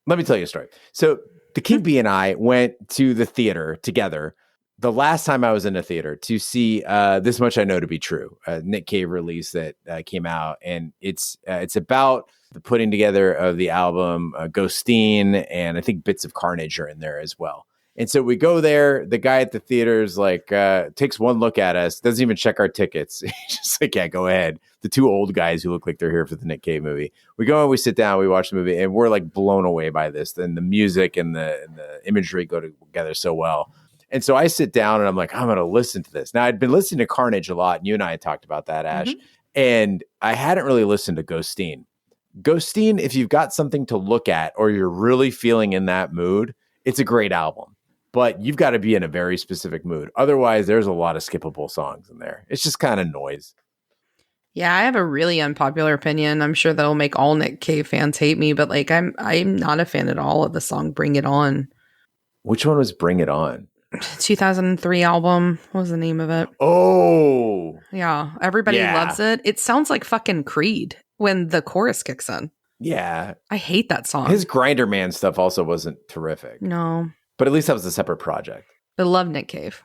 let me tell you a story. So the King Bee and I went to the theater together the last time I was in a theater to see This Much I Know to Be True, a Nick Cave release that came out. And it's about the putting together of the album Ghosteen, and I think bits of Carnage are in there as well. And so we go there. The guy at the theater is like, takes one look at us, doesn't even check our tickets. He's just like, yeah, go ahead. The two old guys who look like they're here for the Nick Cave movie. We go and we sit down, we watch the movie, and we're like blown away by this. And the music and the imagery go together so well. And so I sit down and I'm like, I'm going to listen to this. Now, I'd been listening to Carnage a lot, and you and I had talked about that, Ash. Mm-hmm. And I hadn't really listened to Ghosteen. Ghosteen, if you've got something to look at or you're really feeling in that mood, it's a great album. But you've got to be in a very specific mood. Otherwise, there's a lot of skippable songs in there. It's just kind of noise. Yeah, I have a really unpopular opinion. I'm sure that'll make all Nick Cave fans hate me, but like I'm not a fan at all of the song Bring It On. Which one was Bring It On? 2003 album. What was the name of it? Oh. Yeah, everybody loves it. It sounds like fucking Creed when the chorus kicks in. Yeah. I hate that song. His Grinder Man stuff also wasn't terrific. No. But at least that was a separate project. I love Nick Cave.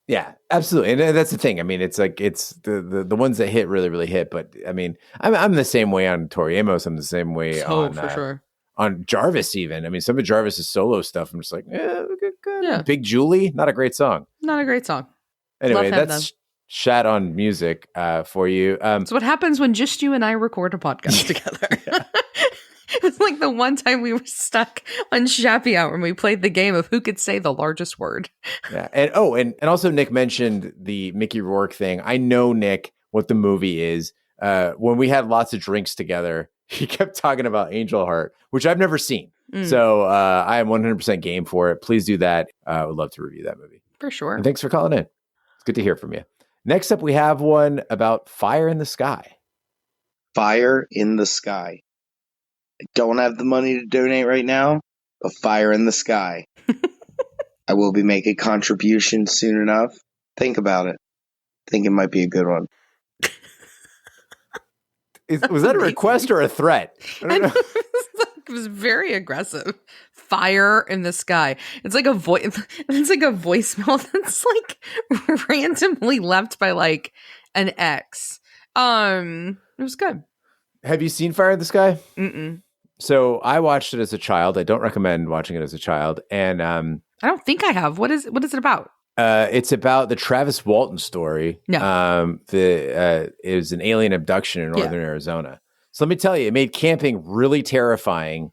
Yeah, absolutely. And that's the thing. I mean, it's like, it's the ones that hit really, really hit. But I mean, I'm the same way on Tori Amos. I'm the same way for sure. On Jarvis even. I mean, some of Jarvis's solo stuff, I'm just like, good. Yeah. Big Julie, not a great song. Not a great song. Anyway, that's Shat on music for you. So what happens when just you and I record a podcast together? It was like the one time we were stuck on Shappy Hour when we played the game of who could say the largest word. Yeah. And also Nick mentioned the Mickey Rourke thing. I know, Nick, what the movie is. When we had lots of drinks together, he kept talking about Angel Heart, which I've never seen. So I am 100% game for it. Please do that. I would love to review that movie. For sure. And thanks for calling in. It's good to hear from you. Next up, we have one about Fire in the Sky. Fire in the Sky. I don't have the money to donate right now, but Fire in the Sky. I will be making a contribution soon enough. Think about it. I think it might be a good one. Was that a request or a threat? I don't know. It was very aggressive. Fire in the Sky. It's like a voice. It's like a voicemail that's like randomly left by like an ex. It was good. Have you seen Fire in the Sky? Mm-mm. So I watched it as a child. I don't recommend watching it as a child. And I don't think I have. What is it about? It's about the Travis Walton story. No. It was an alien abduction in northern Arizona. So let me tell you, it made camping really terrifying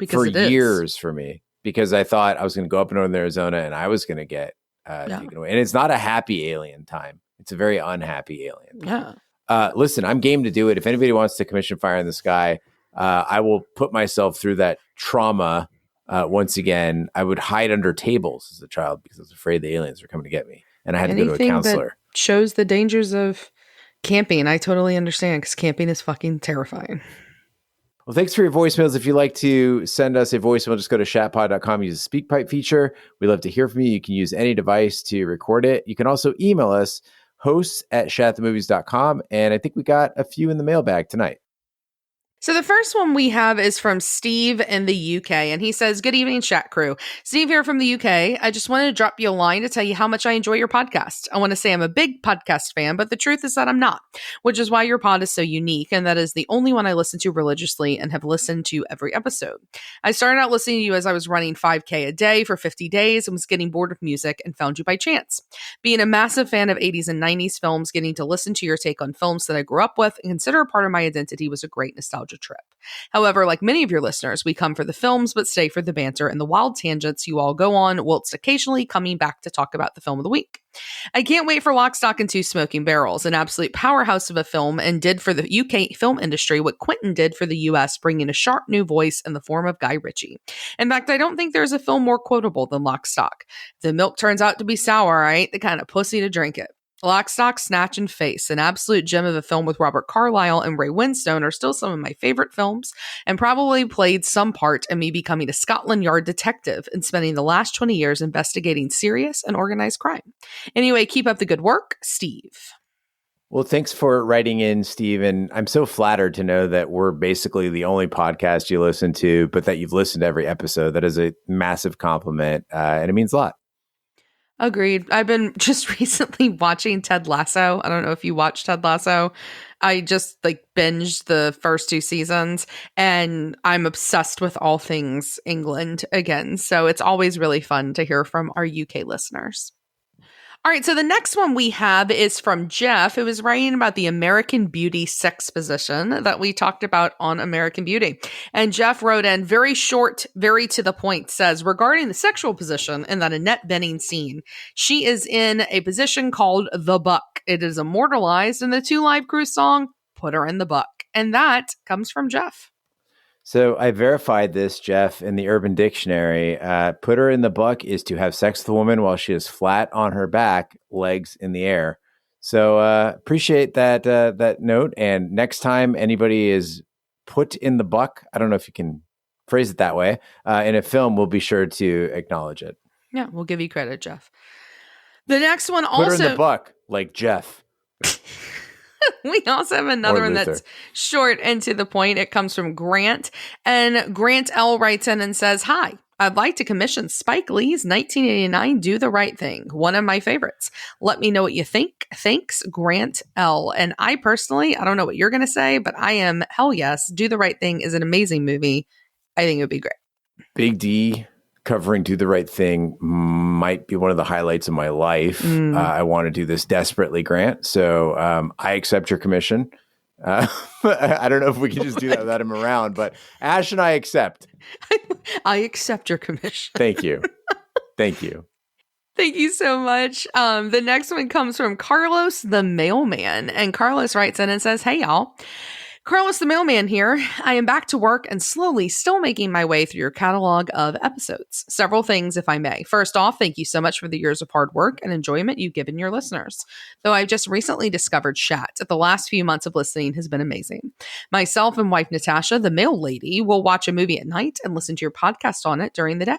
for years for me, because I thought I was going to go up in northern Arizona and I was going to get taken away. And it's not a happy alien time. It's a very unhappy alien time. Yeah. Listen, I'm game to do it. If anybody wants to commission Fire in the Sky, I will put myself through that trauma. Once again, I would hide under tables as a child because I was afraid the aliens were coming to get me. And I had to go to a counselor. That shows the dangers of camping. I totally understand, because camping is fucking terrifying. Well, thanks for your voicemails. If you'd like to send us a voicemail, just go to shatpod.com, use the SpeakPipe feature. We love to hear from you. You can use any device to record it. You can also email us, hosts@shatthemovies.com. And I think we got a few in the mailbag tonight. So the first one we have is from Steve in the UK, and he says, "Good evening, Chat Crew. Steve here from the UK. I just wanted to drop you a line to tell you how much I enjoy your podcast. I want to say I'm a big podcast fan, but the truth is that I'm not, which is why your pod is so unique, and that is the only one I listen to religiously and have listened to every episode. I started out listening to you as I was running 5K a day for 50 days and was getting bored of music and found you by chance. Being a massive fan of 80s and 90s films, getting to listen to your take on films that I grew up with and consider a part of my identity was a great nostalgia trip. However, like many of your listeners, we come for the films but stay for the banter and the wild tangents you all go on, whilst occasionally coming back to talk about the film of the week. I can't wait for Lock, Stock, and Two Smoking Barrels, an absolute powerhouse of a film, and did for the UK film industry what Quentin did for the US, bringing a sharp new voice in the form of Guy Ritchie. In fact, I don't think there's a film more quotable than Lock, Stock. The milk turns out to be sour, I ain't the kind of pussy to drink it. Lock, Stock, Snatch, and Face, an absolute gem of a film with Robert Carlyle and Ray Winstone, are still some of my favorite films, and probably played some part in me becoming a Scotland Yard detective and spending the last 20 years investigating serious and organized crime. Anyway, keep up the good work, Steve." Well, thanks for writing in, Steve. And I'm so flattered to know that we're basically the only podcast you listen to, but that you've listened to every episode. That is a massive compliment, and it means a lot. Agreed. I've been just recently watching Ted Lasso. I don't know if you watched Ted Lasso. I just binged the first 2 seasons, and I'm obsessed with all things England again. So it's always really fun to hear from our UK listeners. All right, so the next one we have is from Jeff, who is writing about the American Beauty sex position that we talked about on American Beauty. And Jeff wrote in, very short, very to the point, says, regarding the sexual position in that Annette Bening scene, she is in a position called the buck. It is immortalized in the 2 Live Crew song, Put Her in the Buck. And that comes from Jeff. So I verified this, Jeff, in the Urban Dictionary. Put her in the buck is to have sex with a woman while she is flat on her back, legs in the air. So appreciate that note. And next time anybody is put in the buck, I don't know if you can phrase it that way, in a film, we'll be sure to acknowledge it. Yeah, we'll give you credit, Jeff. The next one also... Put her in the buck, like Jeff. We also have another one that's short and to the point. It comes from Grant. And Grant L. writes in and says, "Hi, I'd like to commission Spike Lee's 1989 Do the Right Thing, one of my favorites. Let me know what you think. Thanks, Grant L." And I personally, I don't know what you're going to say, but I am, hell yes, Do the Right Thing is an amazing movie. I think it would be great. Big D covering Do the Right Thing might be one of the highlights of my life. I want to do this desperately, Grant. So I accept your commission. I don't know if we can just do that without him around, but Ash and I accept. I accept your commission. Thank you. Thank you. Thank you so much. The next one comes from Carlos the Mailman. And Carlos writes in and says, "Hey, y'all. Carlos the Mailman here. I am back to work and slowly still making my way through your catalog of episodes. Several things, if I may. First off, thank you so much for the years of hard work and enjoyment you've given your listeners. Though I've just recently discovered Shat, the last few months of listening has been amazing. Myself and wife Natasha, the mail lady, will watch a movie at night and listen to your podcast on it during the day.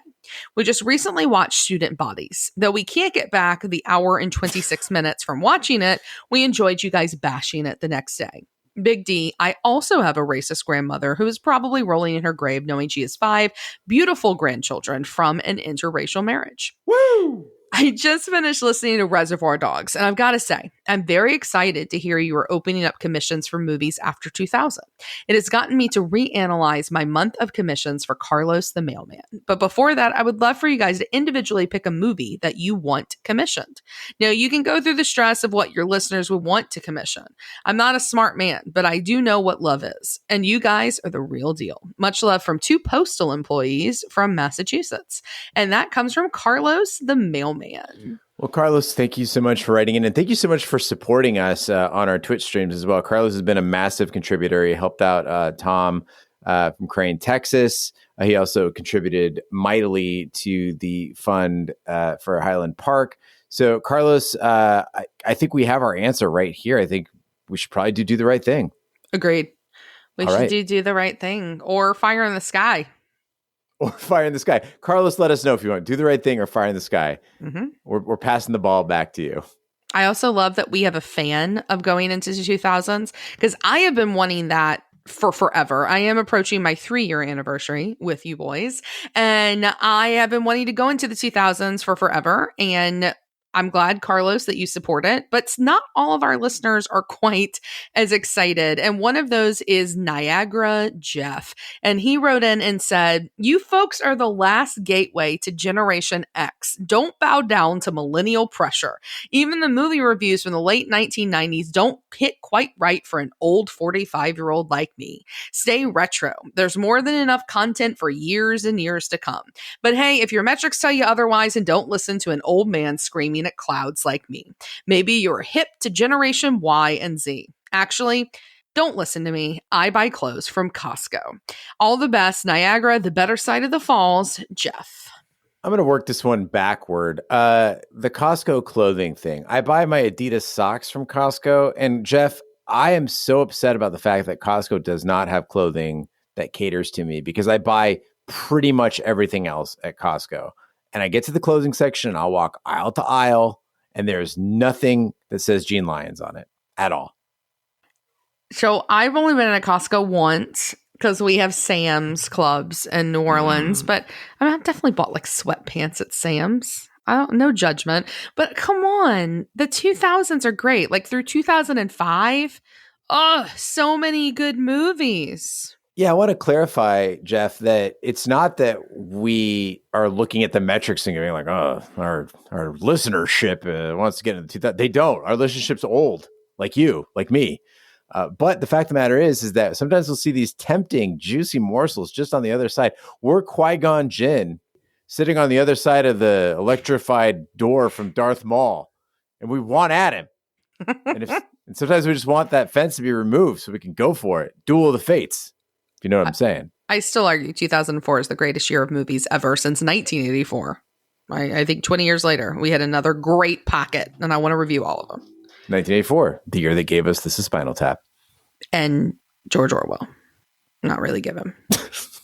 We just recently watched Student Bodies. Though we can't get back the hour and 26 minutes from watching it, we enjoyed you guys bashing it the next day. Big D, I also have a racist grandmother who is probably rolling in her grave knowing she has 5 beautiful grandchildren from an interracial marriage." Woo! I just finished listening to Reservoir Dogs, and I've got to say, I'm very excited to hear you are opening up commissions for movies after 2000. It has gotten me to reanalyze my month of commissions for Carlos the Mailman. But before that, I would love for you guys to individually pick a movie that you want commissioned. Now, you can go through the stress of what your listeners would want to commission. I'm not a smart man, but I do know what love is. And you guys are the real deal. Much love from 2 postal employees from Massachusetts. And that comes from Carlos the Mailman. Well, Carlos, thank you so much for writing in, and thank you so much for supporting us on our Twitch streams as well. Carlos has been a massive contributor. He helped out Tom from Crane, Texas. He also contributed mightily to the fund for Highland Park. So, Carlos, I think we have our answer right here. I think we should probably do the right thing. Agreed. We All should right. do the right thing, or Fire in the Sky. Or Fire in the Sky. Carlos, let us know if you want to do the right thing or Fire in the Sky. Mm-hmm. We're passing the ball back to you. I also love that we have a fan of going into the 2000s, because I have been wanting that for forever. I am approaching my 3-year anniversary with you boys, and I have been wanting to go into the 2000s for forever. And I'm glad, Carlos, that you support it, but not all of our listeners are quite as excited. And one of those is Niagara Jeff. And he wrote in and said, "You folks are the last gateway to Generation X. Don't bow down to millennial pressure. Even the movie reviews from the late 1990s don't hit quite right for an old 45-year-old like me. Stay retro. There's more than enough content for years and years to come. But hey, if your metrics tell you otherwise, and don't listen to an old man screaming at clouds like me. Maybe you're hip to Generation Y and Z. Actually, don't listen to me. I buy clothes from Costco. All the best, Niagara, the better side of the falls, Jeff." I'm going to work this one backward. The Costco clothing thing. I buy my Adidas socks from Costco. And Jeff, I am so upset about the fact that Costco does not have clothing that caters to me, because I buy pretty much everything else at Costco. And I get to the clothing section and I'll walk aisle to aisle, and there's nothing that says Gene Lyons on it at all. So I've only been at Costco once, because we have Sam's clubs in New Orleans, but I've definitely bought like sweatpants at Sam's. No judgment, but come on. The 2000s are great. Like through 2005. Oh, so many good movies. Yeah, I want to clarify, Jeff, that it's not that we are looking at the metrics and going like, "Oh, our listenership wants to get into 2000." They don't. Our listenership's old, like you, like me. But the fact of the matter is that sometimes we'll see these tempting, juicy morsels just on the other side. We're Qui-Gon Jinn sitting on the other side of the electrified door from Darth Maul, and we want at him. And sometimes we just want that fence to be removed so we can go for it. Duel of the Fates. If you know what I'm saying. I still argue 2004 is the greatest year of movies ever since 1984. I think 20 years later, we had another great pocket, and I want to review all of them. 1984, the year that gave us This Is Spinal Tap. And George Orwell. Not really give him.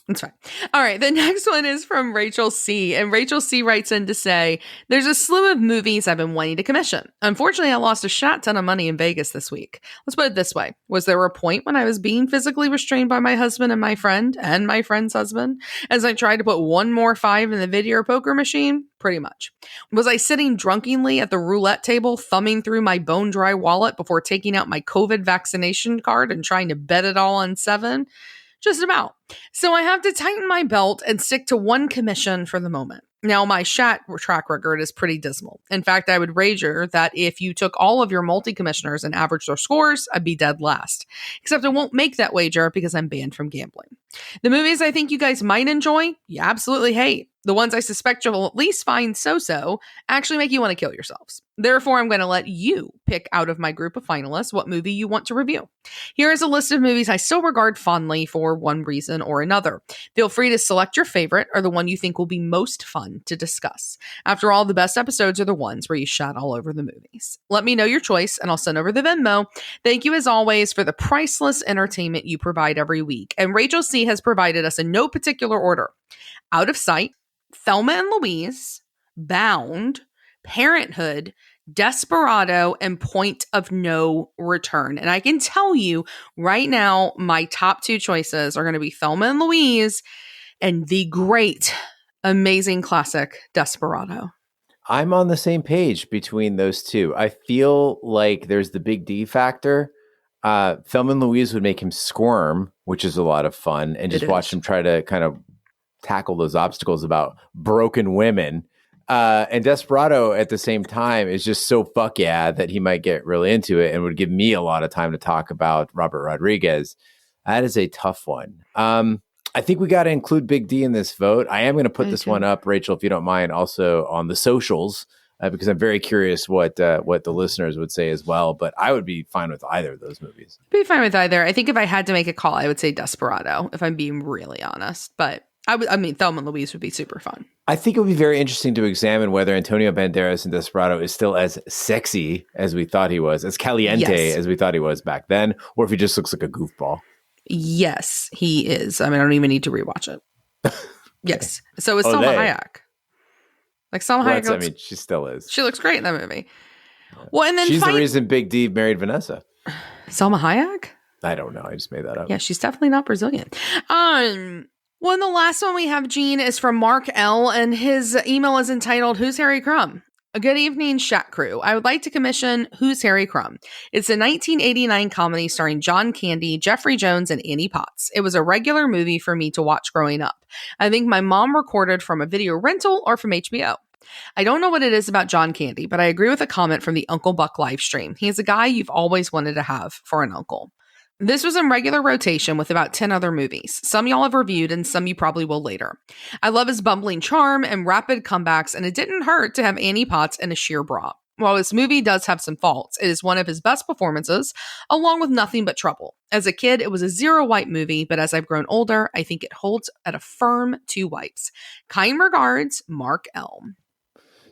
It's fine. All right. The next one is from Rachel C. And Rachel C writes in to say, "There's a slew of movies I've been wanting to commission. Unfortunately, I lost a shat ton of money in Vegas this week. Let's put it this way. Was there a point when I was being physically restrained by my husband and my friend's husband, as I tried to put one more 5 in the video poker machine? Pretty much. Was I sitting drunkenly at the roulette table, thumbing through my bone dry wallet before taking out my COVID vaccination card and trying to bet it all on 7? Just about. So I have to tighten my belt and stick to one commission for the moment. Now, my Shat track record is pretty dismal. In fact, I would wager that if you took all of your multi-commissioners and averaged their scores, I'd be dead last. Except I won't make that wager because I'm banned from gambling. The movies I think you guys might enjoy, you absolutely hate. The ones I suspect you'll at least find so-so actually make you want to kill yourselves. Therefore, I'm going to let you pick out of my group of finalists what movie you want to review. Here is a list of movies I still regard fondly for one reason or another. Feel free to select your favorite or the one you think will be most fun to discuss. After all, the best episodes are the ones where you shout all over the movies. Let me know your choice and I'll send over the Venmo. Thank you as always for the priceless entertainment you provide every week. And Rachel C. has provided us in no particular order: Out of Sight, Thelma and Louise, Bound, Parenthood, Desperado, and Point of No Return. And I can tell you right now, my top 2 choices are going to be Thelma and Louise and the great, amazing classic Desperado. I'm on the same page between those two. I feel like there's the big D factor. Thelma and Louise would make him squirm, which is a lot of fun, and just watch him try to kind of tackle those obstacles about broken women. And Desperado at the same time is just so fuck yeah that he might get really into it and would give me a lot of time to talk about Robert Rodriguez. That is a tough one. I think we got to include Big D in this vote. I am going to put this one up, Rachel, if you don't mind, also on the socials, because I'm very curious what the listeners would say as well. But I would be fine with either of those movies. Be fine with either. I think if I had to make a call, I would say Desperado, if I'm being really honest. But I mean, Thelma and Louise would be super fun. I think it would be very interesting to examine whether Antonio Banderas in Desperado is still as sexy as we thought he was, as caliente as we thought he was back then, or if he just looks like a goofball. Yes, he is. I mean, I don't even need to rewatch it. Yes. So is Salma Hayek. Like Salma Hayek. I mean, she still is. She looks great in that movie. Well, and then she's the reason Big D married Vanessa. Salma Hayek? I don't know. I just made that up. Yeah, she's definitely not Brazilian. Well, and the last one we have, Gene, is from Mark L. And his email is entitled, Who's Harry Crumb? A good evening, Shat Crew. I would like to commission Who's Harry Crumb? It's a 1989 comedy starring John Candy, Jeffrey Jones, and Annie Potts. It was a regular movie for me to watch growing up. I think my mom recorded from a video rental or from HBO. I don't know what it is about John Candy, but I agree with a comment from the Uncle Buck live stream. He is a guy you've always wanted to have for an uncle. This was in regular rotation with about 10 other movies. Some y'all have reviewed and some you probably will later. I love his bumbling charm and rapid comebacks, and it didn't hurt to have Annie Potts in a sheer bra. While this movie does have some faults, it is one of his best performances, along with Nothing But Trouble. As a kid, it was a zero-wipe movie, but as I've grown older, I think it holds at a firm 2 wipes. Kind regards, Mark L.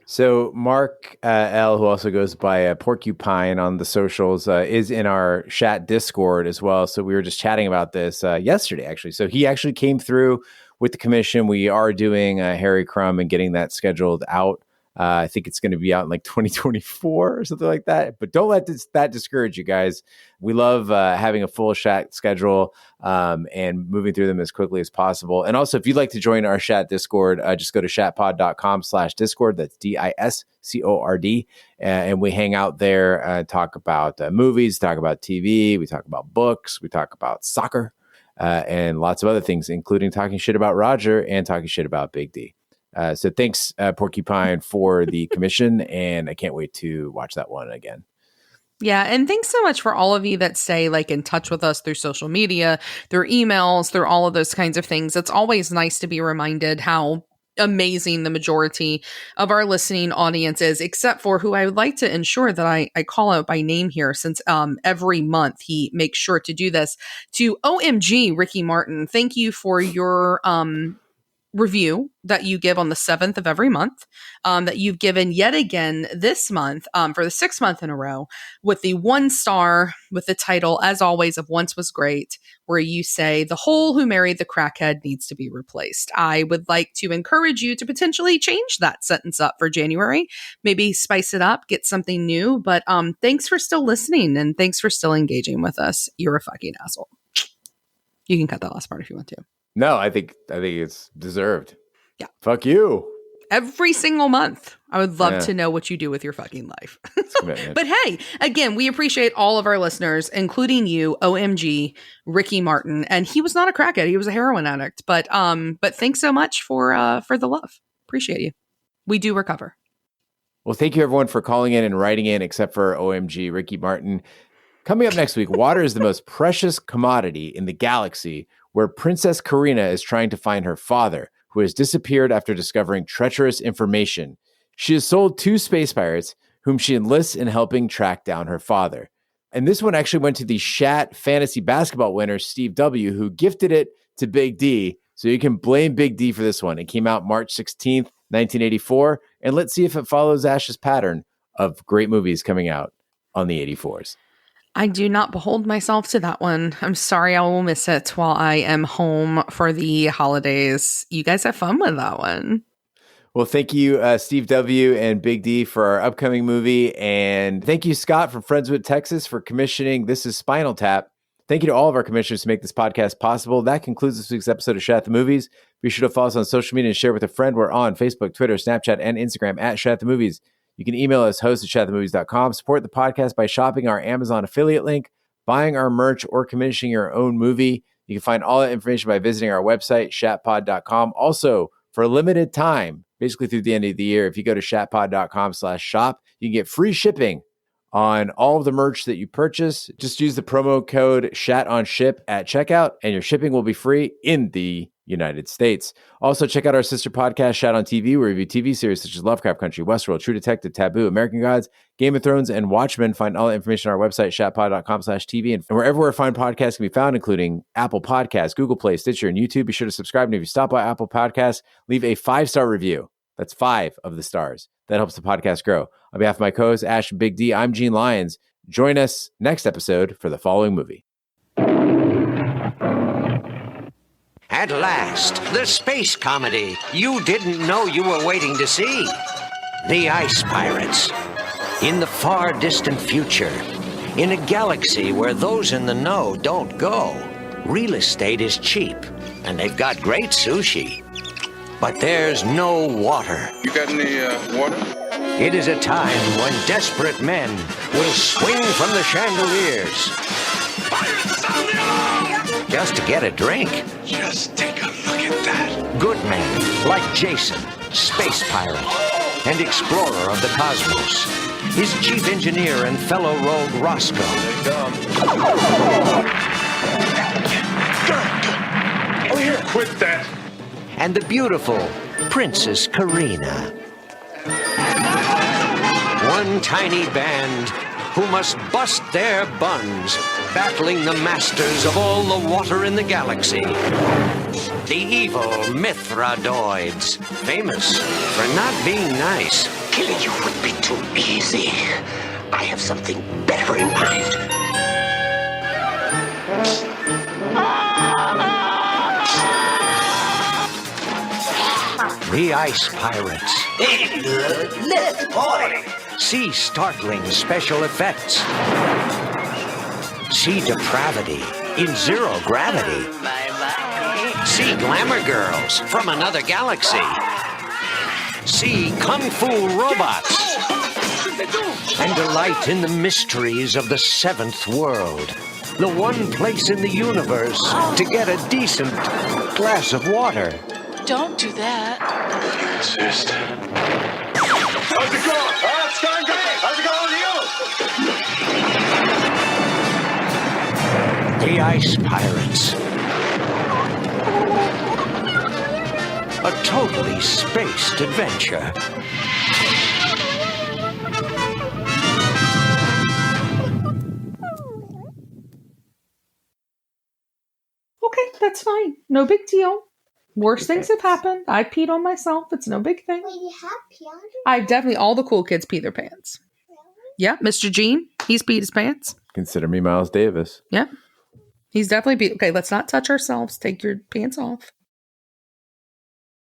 So Mark L., who also goes by Porcupine on the socials, is in our Shat Discord as well. So we were just chatting about this yesterday, actually. So he actually came through with the commission. We are doing Harry Crumb and getting that scheduled out. I think it's going to be out in like 2024 or something like that. But don't let that discourage you guys. We love having a full Shat schedule and moving through them as quickly as possible. And also, if you'd like to join our Shat Discord, just go to shatpod.com/Discord. That's DISCORD. And we hang out there, talk about movies, talk about TV, we talk about books, we talk about soccer, and lots of other things, including talking shit about Roger and talking shit about Big D. So thanks, Porcupine, for the commission, and I can't wait to watch that one again. Yeah, and thanks so much for all of you that stay in touch with us through social media, through emails, through all of those kinds of things. It's always nice to be reminded how amazing the majority of our listening audience is, except for who I would like to ensure that I call out by name here, since every month he makes sure to do this. To OMG, Ricky Martin, thank you for your review that you give on the 7th of every month, that you've given yet again this month for the 6th month in a row with the 1 star with the title, as always, of Once Was Great, where you say the hole who married the crackhead needs to be replaced. I would like to encourage you to potentially change that sentence up for January, maybe spice it up, get something new. But thanks for still listening and thanks for still engaging with us. You're a fucking asshole. You can cut that last part if you want to. No, I think it's deserved. Yeah. Fuck you. Every single month. I would love to know what you do with your fucking life. But hey, again, we appreciate all of our listeners, including you, OMG, Ricky Martin. And he was not a crackhead. He was a heroin addict. But thanks so much for the love. Appreciate you. We do recover. Well, thank you everyone for calling in and writing in, except for OMG Ricky Martin. Coming up next week, water is the most precious commodity in the galaxy, where Princess Karina is trying to find her father, who has disappeared after discovering treacherous information. She has sold 2 space pirates, whom she enlists in helping track down her father. And this one actually went to the Shat Fantasy Basketball winner, Steve W., who gifted it to Big D. So you can blame Big D for this one. It came out March 16th, 1984. And let's see if it follows Ash's pattern of great movies coming out on the 84s. I do not behold myself to that one. I'm sorry I will miss it while I am home for the holidays. You guys have fun with that one. Well, thank you, Steve W. and Big D for our upcoming movie. And thank you, Scott from Friendswood, Texas, for commissioning This Is Spinal Tap. Thank you to all of our commissioners to make this podcast possible. That concludes this week's episode of Shat The Movies. Be sure to follow us on social media and share with a friend. We're on Facebook, Twitter, Snapchat, and Instagram at Shat The Movies. You can email us, host@shatthemovies.com. Support the podcast by shopping our Amazon affiliate link, buying our merch, or commissioning your own movie. You can find all that information by visiting our website, shatpod.com. Also, for a limited time, basically through the end of the year, if you go to shatpod.com/shop, you can get free shipping on all of the merch that you purchase. Just use the promo code SHATONSHIP at checkout, and your shipping will be free in the United States. Also, check out our sister podcast, Shat on TV, where we review TV series such as Lovecraft Country, Westworld, True Detective, Taboo, American Gods, Game of Thrones, and Watchmen. Find all the information on our website, shatpod.com/TV, and wherever where fine podcasts can be found, including Apple Podcasts, Google Play, Stitcher, and YouTube. Be sure to subscribe. And if you stop by Apple Podcasts, leave a 5-star review. That's 5 of the stars. That helps the podcast grow. On behalf of my co-hosts, Ash and Big D, I'm Gene Lyons. Join us next episode for the following movie. At last, the space comedy you didn't know you were waiting to see. The Ice Pirates. In the far distant future, in a galaxy where those in the know don't go, real estate is cheap, and they've got great sushi. But there's no water. You got any water? It is a time when desperate men will swing from the chandeliers just to get a drink. Just take a look at that. Good men like Jason, space pirate and explorer of the cosmos. His chief engineer and fellow rogue Roscoe. Oh, here, quit that. And the beautiful Princess Karina. One tiny band who must bust their buns, battling the masters of all the water in the galaxy. The evil Mithradoids, famous for not being nice. Killing you would be too easy. I have something better in mind. The Ice Pirates. See startling special effects. See depravity in zero gravity. See glamour girls from another galaxy. See kung fu robots. And delight in the mysteries of the seventh world. The one place in the universe to get a decent glass of water. Don't do that. Insist. How's it going? Oh, it's going great. How's it going with you? The Ice Pirates. A totally spaced adventure. Okay, that's fine. No big deal. Worse things have happened. I peed on myself. It's no big thing. Wait, you have pee on your I definitely, all the cool kids pee their pants. Really? Yeah, Mr. Gene, he's peed his pants. Consider me Miles Davis. Yeah. He's definitely peed. Okay, let's not touch ourselves. Take your pants off.